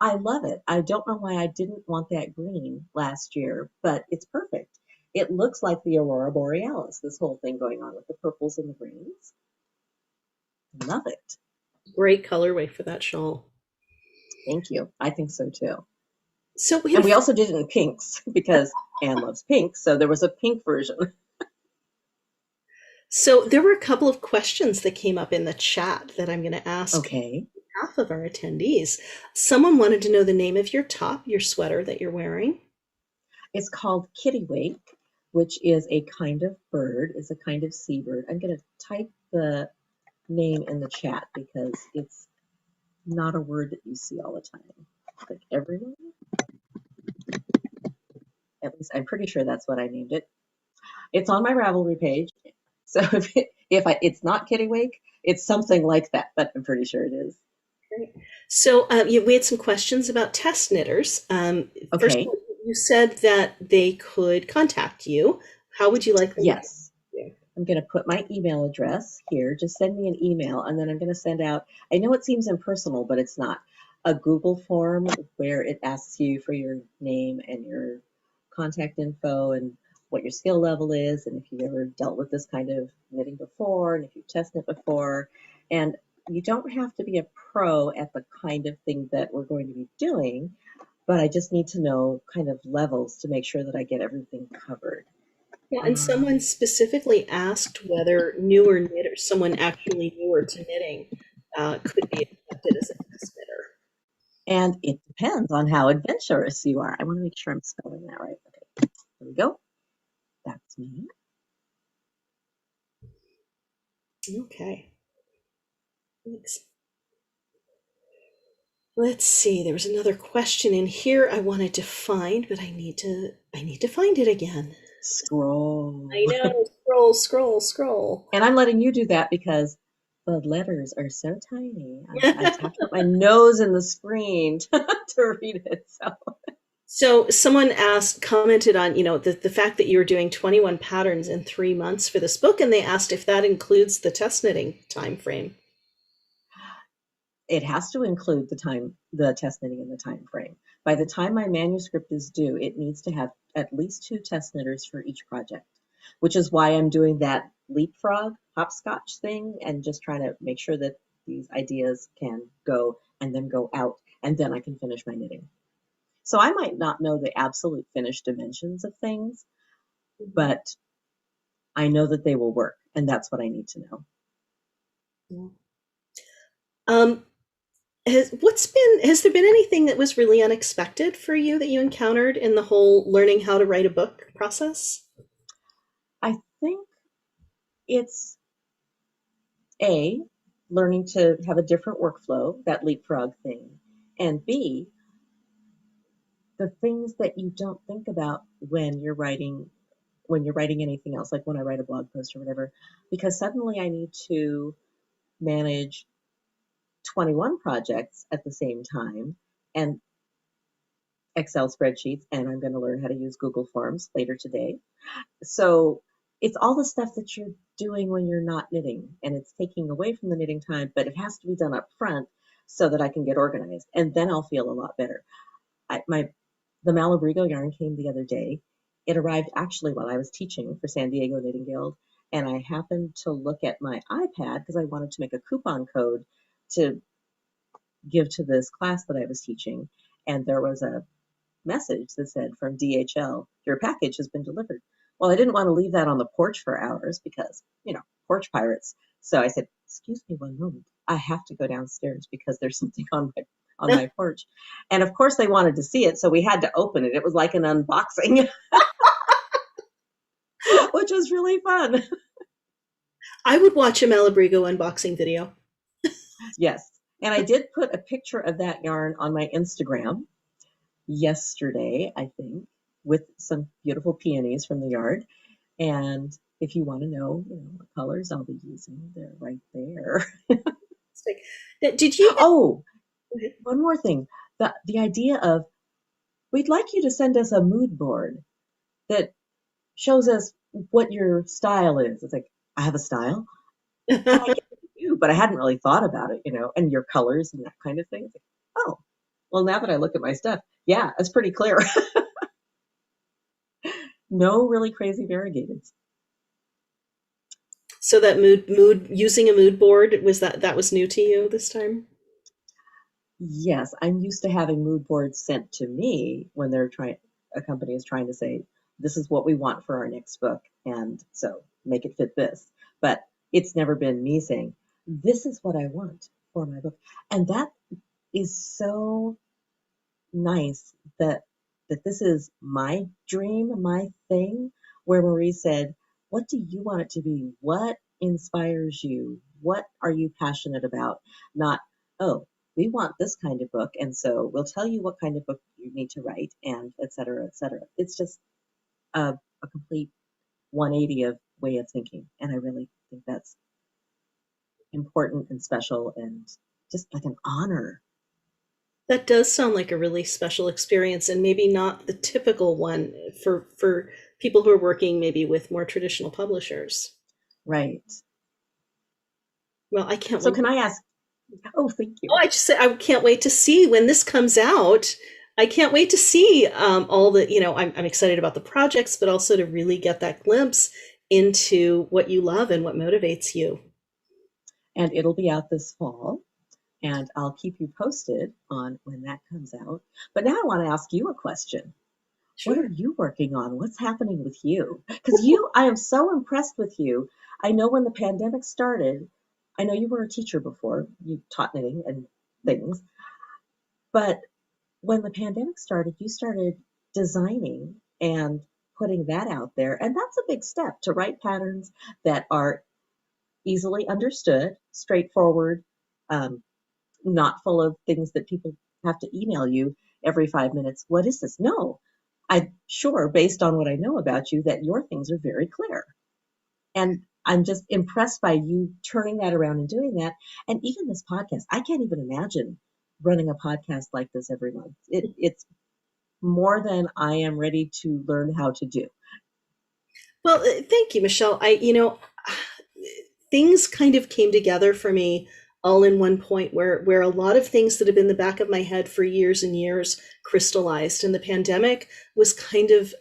I love it. I don't know why I didn't want that green last year, but it's perfect. It looks like the Aurora Borealis, this whole thing going on with the purples and the greens. Love it. Great colorway for that shawl. Thank you. I think so too. So we And had we also did it in pinks because Anne loves pink. So there was a pink version. so there were a couple of questions that came up in the chat that I'm going to ask Okay. half of our attendees. Someone wanted to know the name of your top, your sweater that you're wearing. It's called Kittiwake, which is a kind of bird, is a kind of seabird. I'm going to type the name in the chat because it's not a word that you see all the time. Like everyone, at least I'm pretty sure that's what I named it. It's on my Ravelry page. So it's not Kittywake, it's something like that, but I'm pretty sure it is. Great. So we had some questions about test knitters. First of Okay. all, you said that they could contact you. How would you like them to contact Yes. you? I'm going to put my email address here. Just send me an email, and then I'm going to send out, I know it seems impersonal, but it's not, a Google form where it asks you for your name and your contact info and what your skill level is, and if you've ever dealt with this kind of knitting before, and if you've tested it before. And you don't have to be a pro at the kind of thing that we're going to be doing, but I just need to know kind of levels to make sure that I get everything covered. Yeah, and someone specifically asked whether newer knitters, someone actually newer to knitting, could be accepted as a test knitter. And it depends on how adventurous you are. I want to make sure I'm spelling that right. Okay, there we go. That's me. Okay. Thanks. Let's see. There was another question in here I wanted to find, but I need to find it again. Scroll. I know. Scroll, scroll, scroll. And I'm letting you do that because the letters are so tiny. I have to put my nose in the screen to read it. So someone commented on, the fact that you were doing 21 patterns in 3 months for this book, and they asked if that includes the test knitting time frame. It has to include the test knitting in the time frame. By the time my manuscript is due, it needs to have at least 2 test knitters for each project, which is why I'm doing that leapfrog hopscotch thing and just trying to make sure that these ideas can go and then go out, and then I can finish my knitting. So I might not know the absolute finished dimensions of things, but I know that they will work, and that's what I need to know. Yeah. Has there been anything that was really unexpected for you that you encountered in the whole learning how to write a book process? I think it's A, learning to have a different workflow, that leapfrog thing, and B, the things that you don't think about when you're writing anything else, like when I write a blog post or whatever, because suddenly I need to manage 21 projects at the same time and Excel spreadsheets, and I'm going to learn how to use Google Forms later today. So it's all the stuff that you're doing when you're not knitting, and it's taking away from the knitting time, but it has to be done up front so that I can get organized, and then I'll feel a lot better. The Malabrigo yarn came the other day. It arrived actually while I was teaching for San Diego Knitting Guild, and I happened to look at my iPad because I wanted to make a coupon code to give to this class that I was teaching, and there was a message that said from DHL, your package has been delivered. Well, I didn't want to leave that on the porch for hours because, porch pirates. So I said, excuse me one moment. I have to go downstairs because there's something on my porch. And of course they wanted to see it, so we had to open it. It was like an unboxing, which was really fun. I would watch a Malabrigo unboxing video. Yes. And I did put a picture of that yarn on my Instagram yesterday, I think, with some beautiful peonies from the yard. And if you want to know, what colors I'll be using, they're right there. Did you? Oh, one more thing. The idea of, we'd like you to send us a mood board that shows us what your style is. It's like, I have a style? And I guess you do, but I hadn't really thought about it, and your colors and that kind of thing. It's like, oh, well, now that I look at my stuff, yeah, it's pretty clear. No really crazy variegateds. So that mood using a mood board, that was new to you this time? Yes, I'm used to having mood boards sent to me when a company is trying to say, this is what we want for our next book, and so make it fit this. But it's never been me saying, this is what I want for my book. And that is so nice that this is my dream, my thing, where Marie said, what do you want it to be? What inspires you? What are you passionate about? Not, oh, we want this kind of book, and so we'll tell you what kind of book you need to write, and et cetera, et cetera. It's just a complete 180 of way of thinking. And I really think that's important and special and just like an honor. That does sound like a really special experience and maybe not the typical one for people who are working maybe with more traditional publishers. Right. Well, I can't So wait. can I ask? Oh, thank Oh, you. I just said I can't wait to see when this comes out. I can't wait to see all the, I'm excited about the projects, but also to really get that glimpse into what you love and what motivates you. And it'll be out this fall, and I'll keep you posted on when that comes out. But now I want to ask you a question. What are Sure. you working on? What's happening with you? Because I am so impressed with you. I know when the pandemic started, I know you were a teacher before, you taught knitting and things, but when the pandemic started, you started designing and putting that out there. And that's a big step to write patterns that are easily understood, straightforward, um, not full of things that people have to email you every 5 minutes. What is this? No, I'm sure, based on what I know about you, that your things are very clear. And I'm just impressed by you turning that around and doing that. And even this podcast, I can't even imagine running a podcast like this every month. It's more than I am ready to learn how to do. Well, thank you, Michelle. Things kind of came together for me all in one point where a lot of things that have been in the back of my head for years and years crystallized, and the pandemic was kind of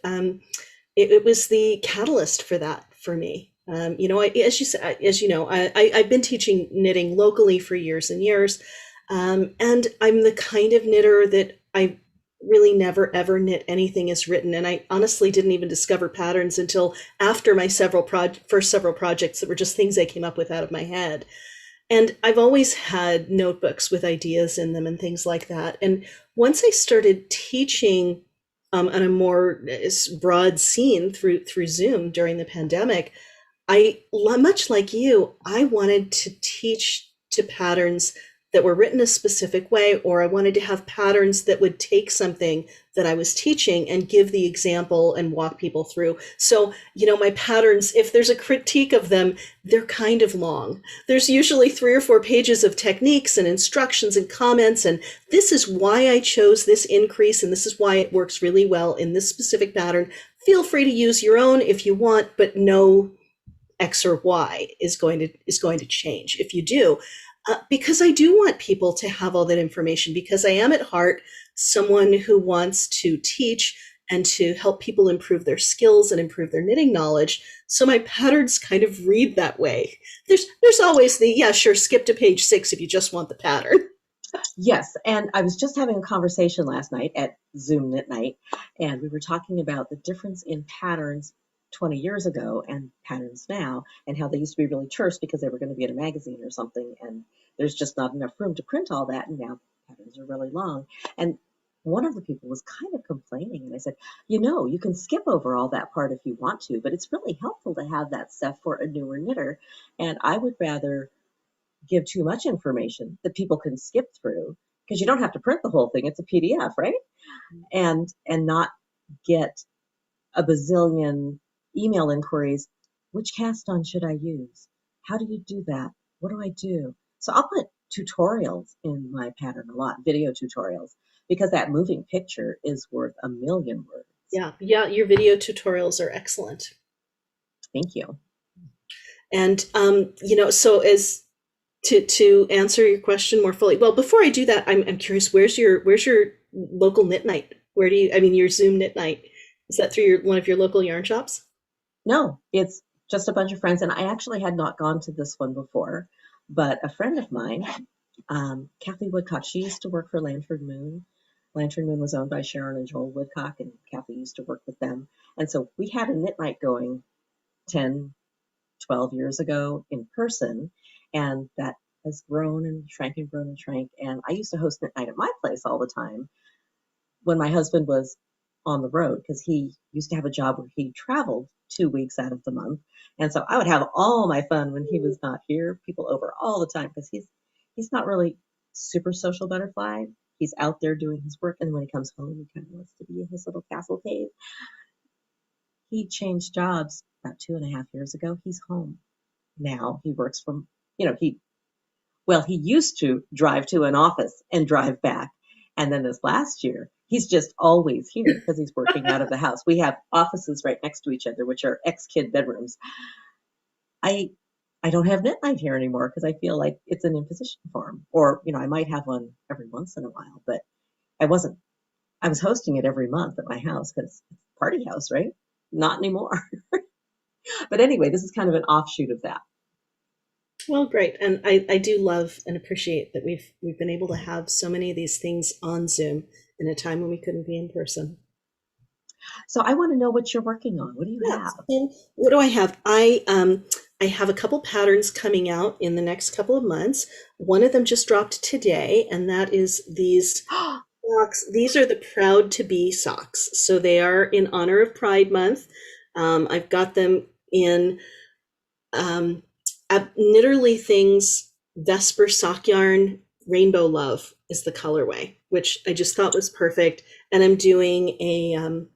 it was the catalyst for that for me. As you said, as you know, I've been teaching knitting locally for years and years, and I'm the kind of knitter that I really never ever knit anything as written, and I honestly didn't even discover patterns until after my first several projects that were just things I came up with out of my head. And I've always had notebooks with ideas in them and things like that. And once I started teaching on a more broad scene through Zoom during the pandemic, much like you, I wanted to teach to patterns that were written a specific way, or I wanted to have patterns that would take something that I was teaching and give the example and walk people through. So, my patterns, if there's a critique of them, they're kind of long. There's usually 3 or 4 pages of techniques and instructions and comments, and this is why I chose this increase, and this is why it works really well in this specific pattern. Feel free to use your own if you want, but no X or Y is going to change if you do, because I do want people to have all that information, because I am at heart someone who wants to teach and to help people improve their skills and improve their knitting knowledge. So my patterns kind of read that way. There's always the, yeah, sure, skip to page 6 if you just want the pattern. Yes, and I was just having a conversation last night at Zoom Knit Night, and we were talking about the difference in patterns 20 years ago and patterns now, and how they used to be really terse because they were going to be in a magazine or something, and there's just not enough room to print all that, and now patterns are really long. And one of the people was kind of complaining, and I said, you can skip over all that part if you want to, but it's really helpful to have that stuff for a newer knitter, and I would rather give too much information that people can skip through, because you don't have to print the whole thing, it's a PDF, right? And not get a bazillion email inquiries. Which cast on should I use? How do you do that? What do I do? So I'll put tutorials in my pattern a lot, video tutorials, because that moving picture is worth a million words. Yeah, yeah, your video tutorials are excellent. Thank you. And so as to answer your question more fully, well, before I do that, I'm curious, where's your local knit night? Where do you, I mean, your Zoom knit night? Is that through one of your local yarn shops? No, it's just a bunch of friends, and I actually had not gone to this one before, but a friend of mine, Kathy Woodcock, she used to work for Lantern Moon. Lantern Moon was owned by Sharon and Joel Woodcock, and Kathy used to work with them. And so we had a knit night going 10, 12 years ago in person, and that has grown and shrank and grown and shrank. And I used to host knit night at my place all the time when my husband was on the road, because he used to have a job where he traveled 2 weeks out of the month. And so I would have all my fun when he was not here, people over all the time, because he's not really super social butterfly. He's out there doing his work, and when he comes home, he kind of wants to be in his little castle cave. He changed jobs about 2.5 years ago. He's home now. He works from, he used to drive to an office and drive back. And then this last year, he's just always here because he's working out of the house. We have offices right next to each other, which are ex-kid bedrooms. I don't have knit night here anymore because I feel like it's an imposition for him. Or, I might have one every once in a while, but I wasn't. I was hosting it every month at my house because it's a party house, right? Not anymore. But anyway, this is kind of an offshoot of that. Well, great. And I do love and appreciate that we've been able to have so many of these things on Zoom in a time when we couldn't be in person. So I want to know what you're working on. What do you have? What do I have? I have a couple patterns coming out in the next couple of months. One of them just dropped today, and that is these socks. These are the Proud to Be socks. So they are in honor of Pride Month. I've got them in Knitterly Things Vesper sock yarn. Rainbow Love is the colorway, which I just thought was perfect. And I'm doing a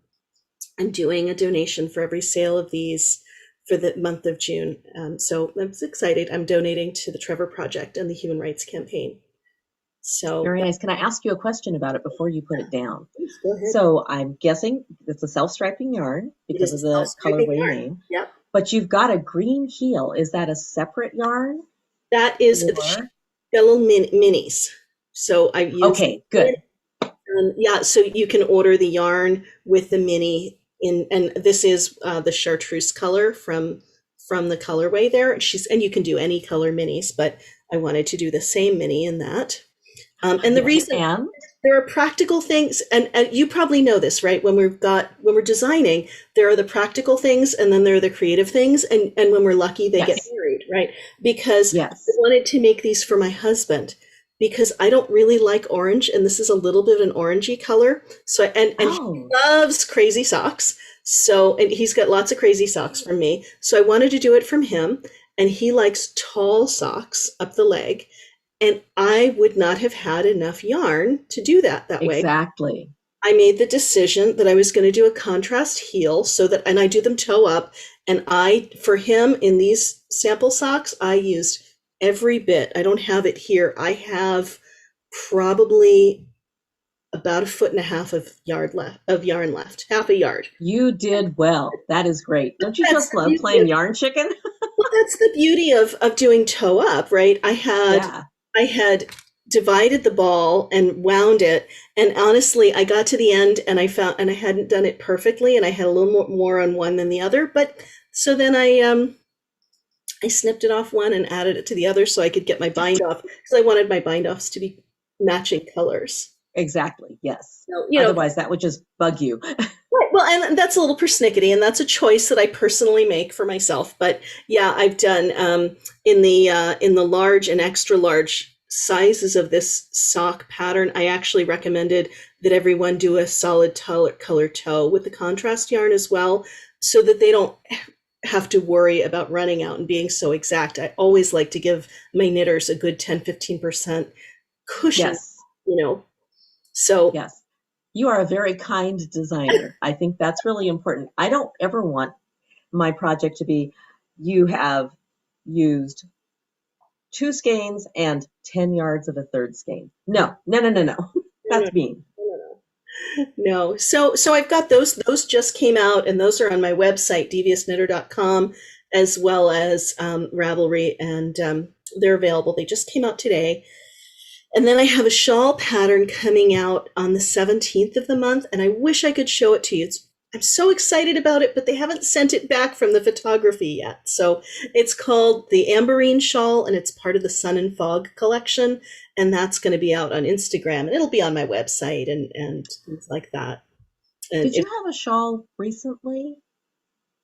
donation for every sale of these for the month of June. So I'm excited. I'm donating to the Trevor Project and the Human Rights Campaign. So very nice. Can I ask you a question about it before you put it down? Please, go ahead. So I'm guessing it's a self-striping yarn because of the colorway name. Yep. But you've got a green heel. Is that a separate yarn? That is the little minis. So I use. Okay, good. Yeah, so you can order the yarn with the mini in, and this is the chartreuse color from the colorway there. And you can do any color minis, but I wanted to do the same mini in that. And the reason there are practical things, and you probably know this, right? When we're designing, there are the practical things, and then there are the creative things, and when we're lucky, they get married, right? Because I wanted to make these for my husband, because I don't really like orange, and this is a little bit of an orangey color. So and he loves crazy socks. So, and he's got lots of crazy socks from me. So I wanted to do it from him, and he likes tall socks up the leg. And I would not have had enough yarn to do that way. Exactly. I made the decision that I was going to do a contrast heel and I do them toe up. And for him in these sample socks, I used every bit. I don't have it here. I have probably about 1.5 feet of yarn left, half a yard. You did well. That is great. Don't you just love playing yarn chicken? Well, that's the beauty of doing toe up, right? I had divided the ball and wound it, and honestly, I got to the end and I hadn't done it perfectly, and I had a little more on one than the other. But so then I snipped it off one and added it to the other so I could get my bind off, because I wanted my bind offs to be matching colors. Exactly. Yes. So, otherwise, that would just bug you. Right. Well, and that's a little persnickety, and that's a choice that I personally make for myself. But yeah, I've done in the large and extra large sizes of this sock pattern. I actually recommended that everyone do a solid color toe with the contrast yarn as well, so that they don't have to worry about running out and being so exact. I always like to give my knitters a good 10-15% cushion. Yes. So yes. You are a very kind designer. I think that's really important. I don't ever want my project to be, you have used 2 skeins and 10 yards of a third skein. No. That's mean. No. So I've got those just came out, and those are on my website, deviousknitter.com, as well as Ravelry, and they're available. They just came out today. And then I have a shawl pattern coming out on the 17th of the month, and I wish I could show it to you. I'm so excited about it, but they haven't sent it back from the photography yet. So it's called the Amberine Shawl, and it's part of the Sun and Fog collection, and that's going to be out on Instagram, and it'll be on my website and things like that. And did you have a shawl recently?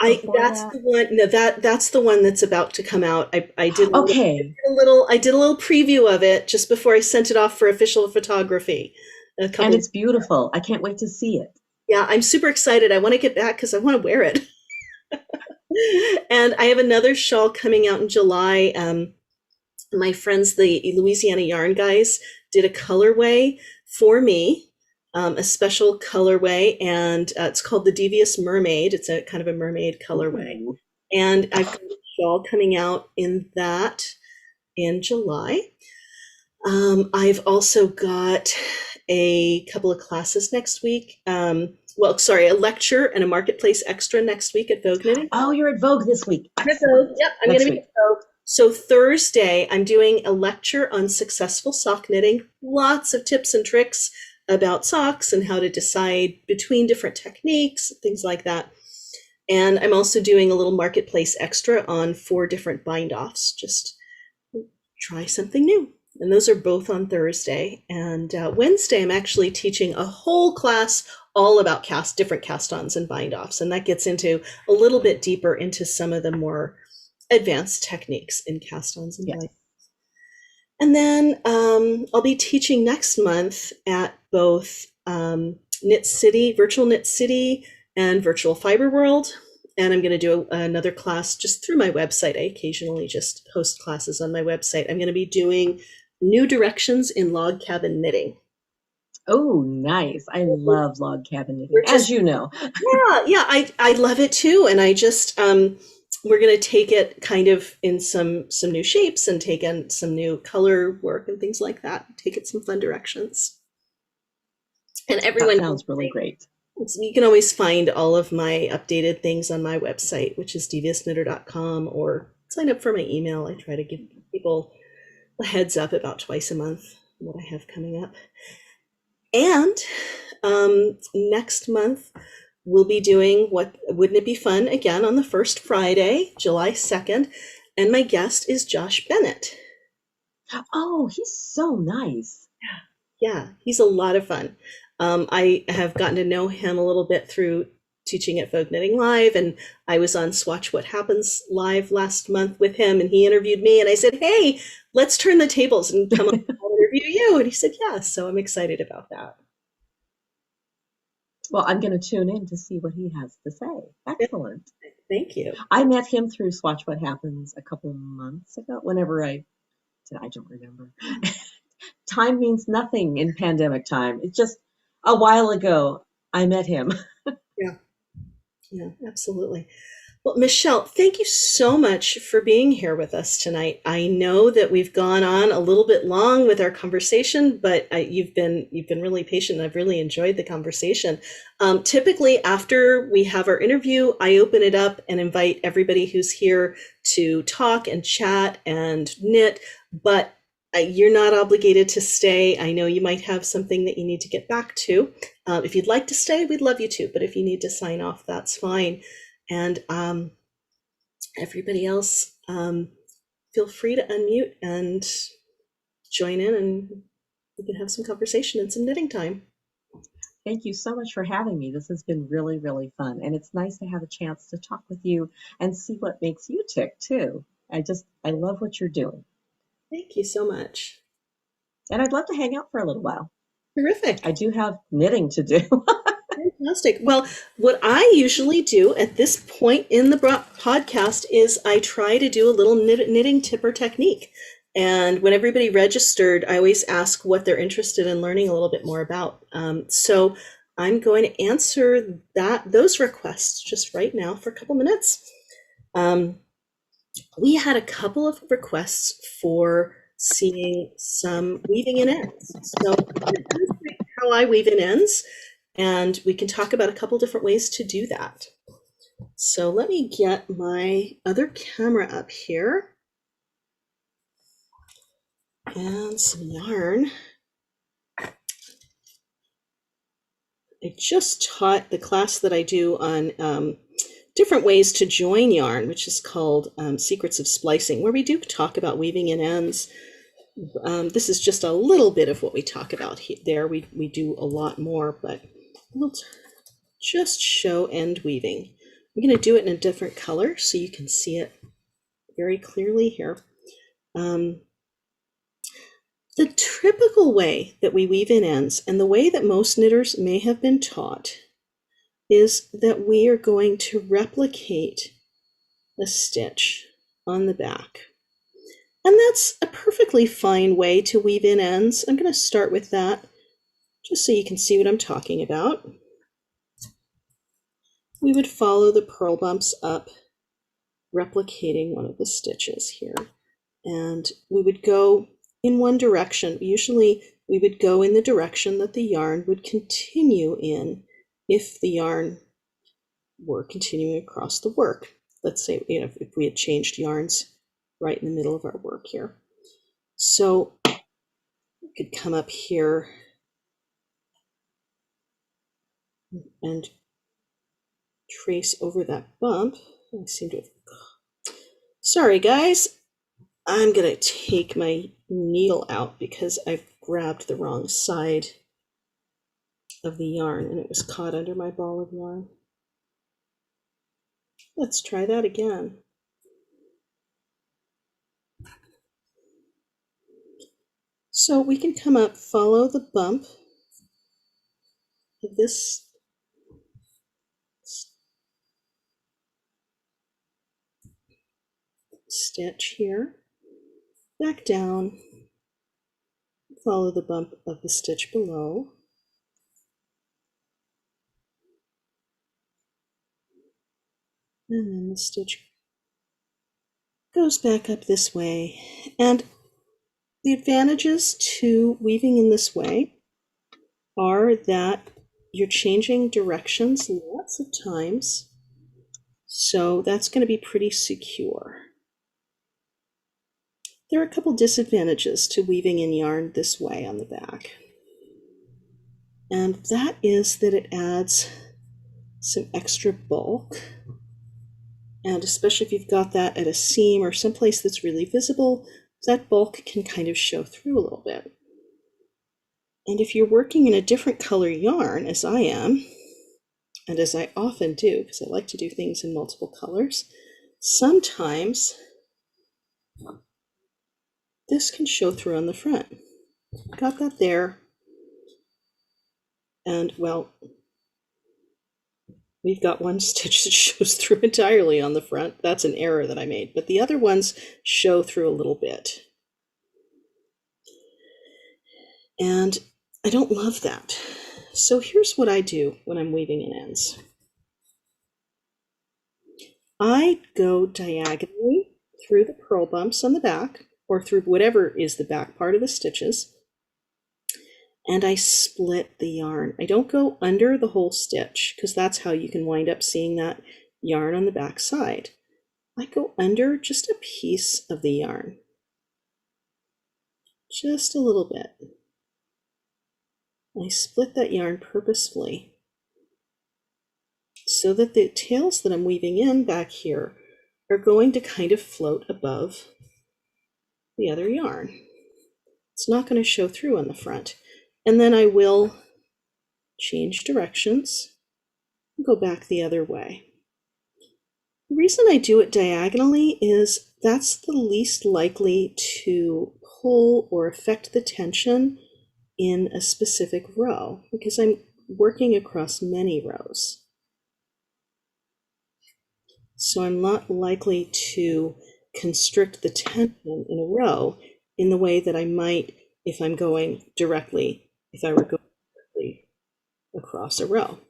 That's the one. No, that's the one that's about to come out. I did a little preview of it just before I sent it off for official photography. And it's beautiful. I can't wait to see it. Yeah, I'm super excited. I want to get back because I want to wear it. And I have another shawl coming out in July. My friends, the Louisiana Yarn guys, did a colorway for me, a special colorway, and it's called the Devious Mermaid. It's a kind of a mermaid colorway. Ooh. And I've got a shawl coming out in that in July. I've also got a couple of classes next week. A lecture and a marketplace extra next week at Vogue Knitting. Oh, you're at Vogue this week. Excellent. Yep, I'm going to be week. at Vogue. So Thursday, I'm doing a lecture on successful sock knitting. Lots of tips and tricks about socks and how to decide between different techniques, things like that. And I'm also doing a little marketplace extra on 4 different bind-offs. Just try something new. And those are both on Thursday. And Wednesday, I'm actually teaching a whole class all about different cast-ons and bind-offs. And that gets into a little bit deeper into some of the more advanced techniques in cast-ons and bind-offs. And then I'll be teaching next month at both Knit City, Virtual Knit City, and Virtual Fiber World. And I'm going to do another class just through my website. I occasionally just host classes on my website. I'm going to be doing new directions in log cabin knitting. Oh, nice. I love log cabin knitting, as you know. Yeah, I love it too. And I just, we're going to take it kind of in some new shapes and take in some new color work and things like that. Take it some fun directions. And everyone That sounds really great. You can always find all of my updated things on my website, which is deviousknitter.com, or sign up for my email. I try to give people a heads up about twice a month what I have coming up. And next month, we'll be doing Wouldn't It Be Fun again on the first Friday, July 2nd. And my guest is Josh Bennett. Oh, he's so nice. Yeah, he's a lot of fun. I have gotten to know him a little bit through teaching at Vogue Knitting Live, and I was on Swatch What Happens Live last month with him, and he interviewed me, and I said, hey, let's turn the tables and come on and interview you. And he said, yeah, so I'm excited about that. Well, I'm going to tune in to see what he has to say. Excellent. Thank you. I met him through Swatch What Happens a couple of months ago, whenever I don't remember. Time means nothing in pandemic time. It's just a while ago I met him. Yeah, absolutely. Well, Michele, thank you so much for being here with us tonight. I know that we've gone on a little bit long with our conversation, but you've been really patient. I've really enjoyed the conversation. Typically, after we have our interview, I open it up and invite everybody who's here to talk and chat and knit, but you're not obligated to stay. I know you might have something that you need to get back to. If you'd like to stay, we'd love you to, but if you need to sign off, that's fine. And everybody else, feel free to unmute and join in, and we can have some conversation and some knitting time. Thank you so much for having me. This has been really, really fun. And it's nice to have a chance to talk with you and see what makes you tick too. I love what you're doing. Thank you so much. And I'd love to hang out for a little while. Terrific. I do have knitting to do. Fantastic. Well, what I usually do at this point in the podcast is I try to do a little knitting tip or technique. And when everybody registered, I always ask what they're interested in learning a little bit more about. So I'm going to answer those requests just right now for a couple minutes. We had a couple of requests for seeing some weaving in ends. So how I weave in ends, and we can talk about a couple different ways to do that. So let me get my other camera up here and some yarn. I just taught the class that I do on different ways to join yarn, which is called Secrets of Splicing, where we do talk about weaving in ends. This is just a little bit of what we talk about there. We do a lot more, but we'll just show end weaving. I'm going to do it in a different color so you can see it very clearly here. The typical way that we weave in ends, and the way that most knitters may have been taught, is that we are going to replicate a stitch on the back. And that's a perfectly fine way to weave in ends. I'm going to start with that just so you can see what I'm talking about. We would follow the purl bumps up, replicating one of the stitches here. And we would go in one direction. Usually we would go in the direction that the yarn would continue in if the yarn were continuing across the work. Let's say, you know, if we had changed yarns right in the middle of our work here. So we could come up here and trace over that bump. I seem to have... Sorry guys, I'm gonna take my needle out because I've grabbed the wrong side of the yarn and it was caught under my ball of yarn. Let's try that again. So we can come up, follow the bump of this stitch here, back down, follow the bump of the stitch below, and then the stitch goes back up this way. And the advantages to weaving in this way are that you're changing directions lots of times, so that's going to be pretty secure. There are a couple disadvantages to weaving in yarn this way on the back, and that is that it adds some extra bulk, and especially if you've got that at a seam or someplace that's really visible, that bulk can kind of show through a little bit. And if you're working in a different color yarn, as I am, and as I often do, because I like to do things in multiple colors, sometimes this can show through on the front. Got that there, and well, we've got one stitch that shows through entirely on the front. That's an error that I made, but the other ones show through a little bit. And I don't love that. So here's what I do when I'm weaving in ends. I go diagonally through the purl bumps on the back, or through whatever is the back part of the stitches, and I split the yarn. I don't go under the whole stitch, because that's how you can wind up seeing that yarn on the back side. I go under just a piece of the yarn, just a little bit. I split that yarn purposefully so that the tails that I'm weaving in back here are going to kind of float above the other yarn. It's not going to show through on the front. And then I will change directions and go back the other way. The reason I do it diagonally is that's the least likely to pull or affect the tension in a specific row, because I'm working across many rows. So I'm not likely to constrict the tension in a row in the way that I might if I'm going directly, if I were going directly across a row.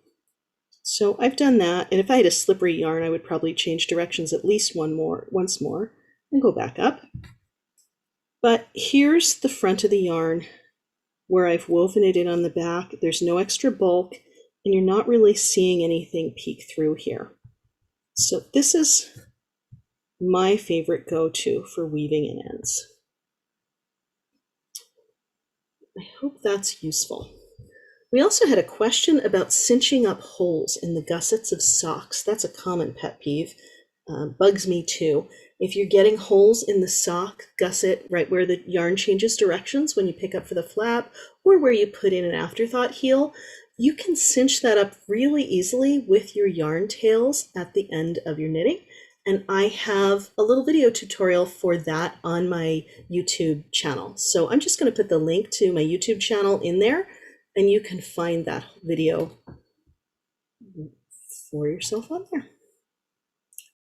So I've done that, and if I had a slippery yarn, I would probably change directions at least once more, and go back up. But here's the front of the yarn where I've woven it in on the back. There's no extra bulk, and you're not really seeing anything peek through here. So this is my favorite go-to for weaving in ends. I hope that's useful. We also had a question about cinching up holes in the gussets of socks. That's a common pet peeve. Bugs me too. If you're getting holes in the sock gusset right where the yarn changes directions when you pick up for the flap, or where you put in an afterthought heel, you can cinch that up really easily with your yarn tails at the end of your knitting. And I have a little video tutorial for that on my YouTube channel. So I'm just going to put the link to my YouTube channel in there, and you can find that video for yourself on there.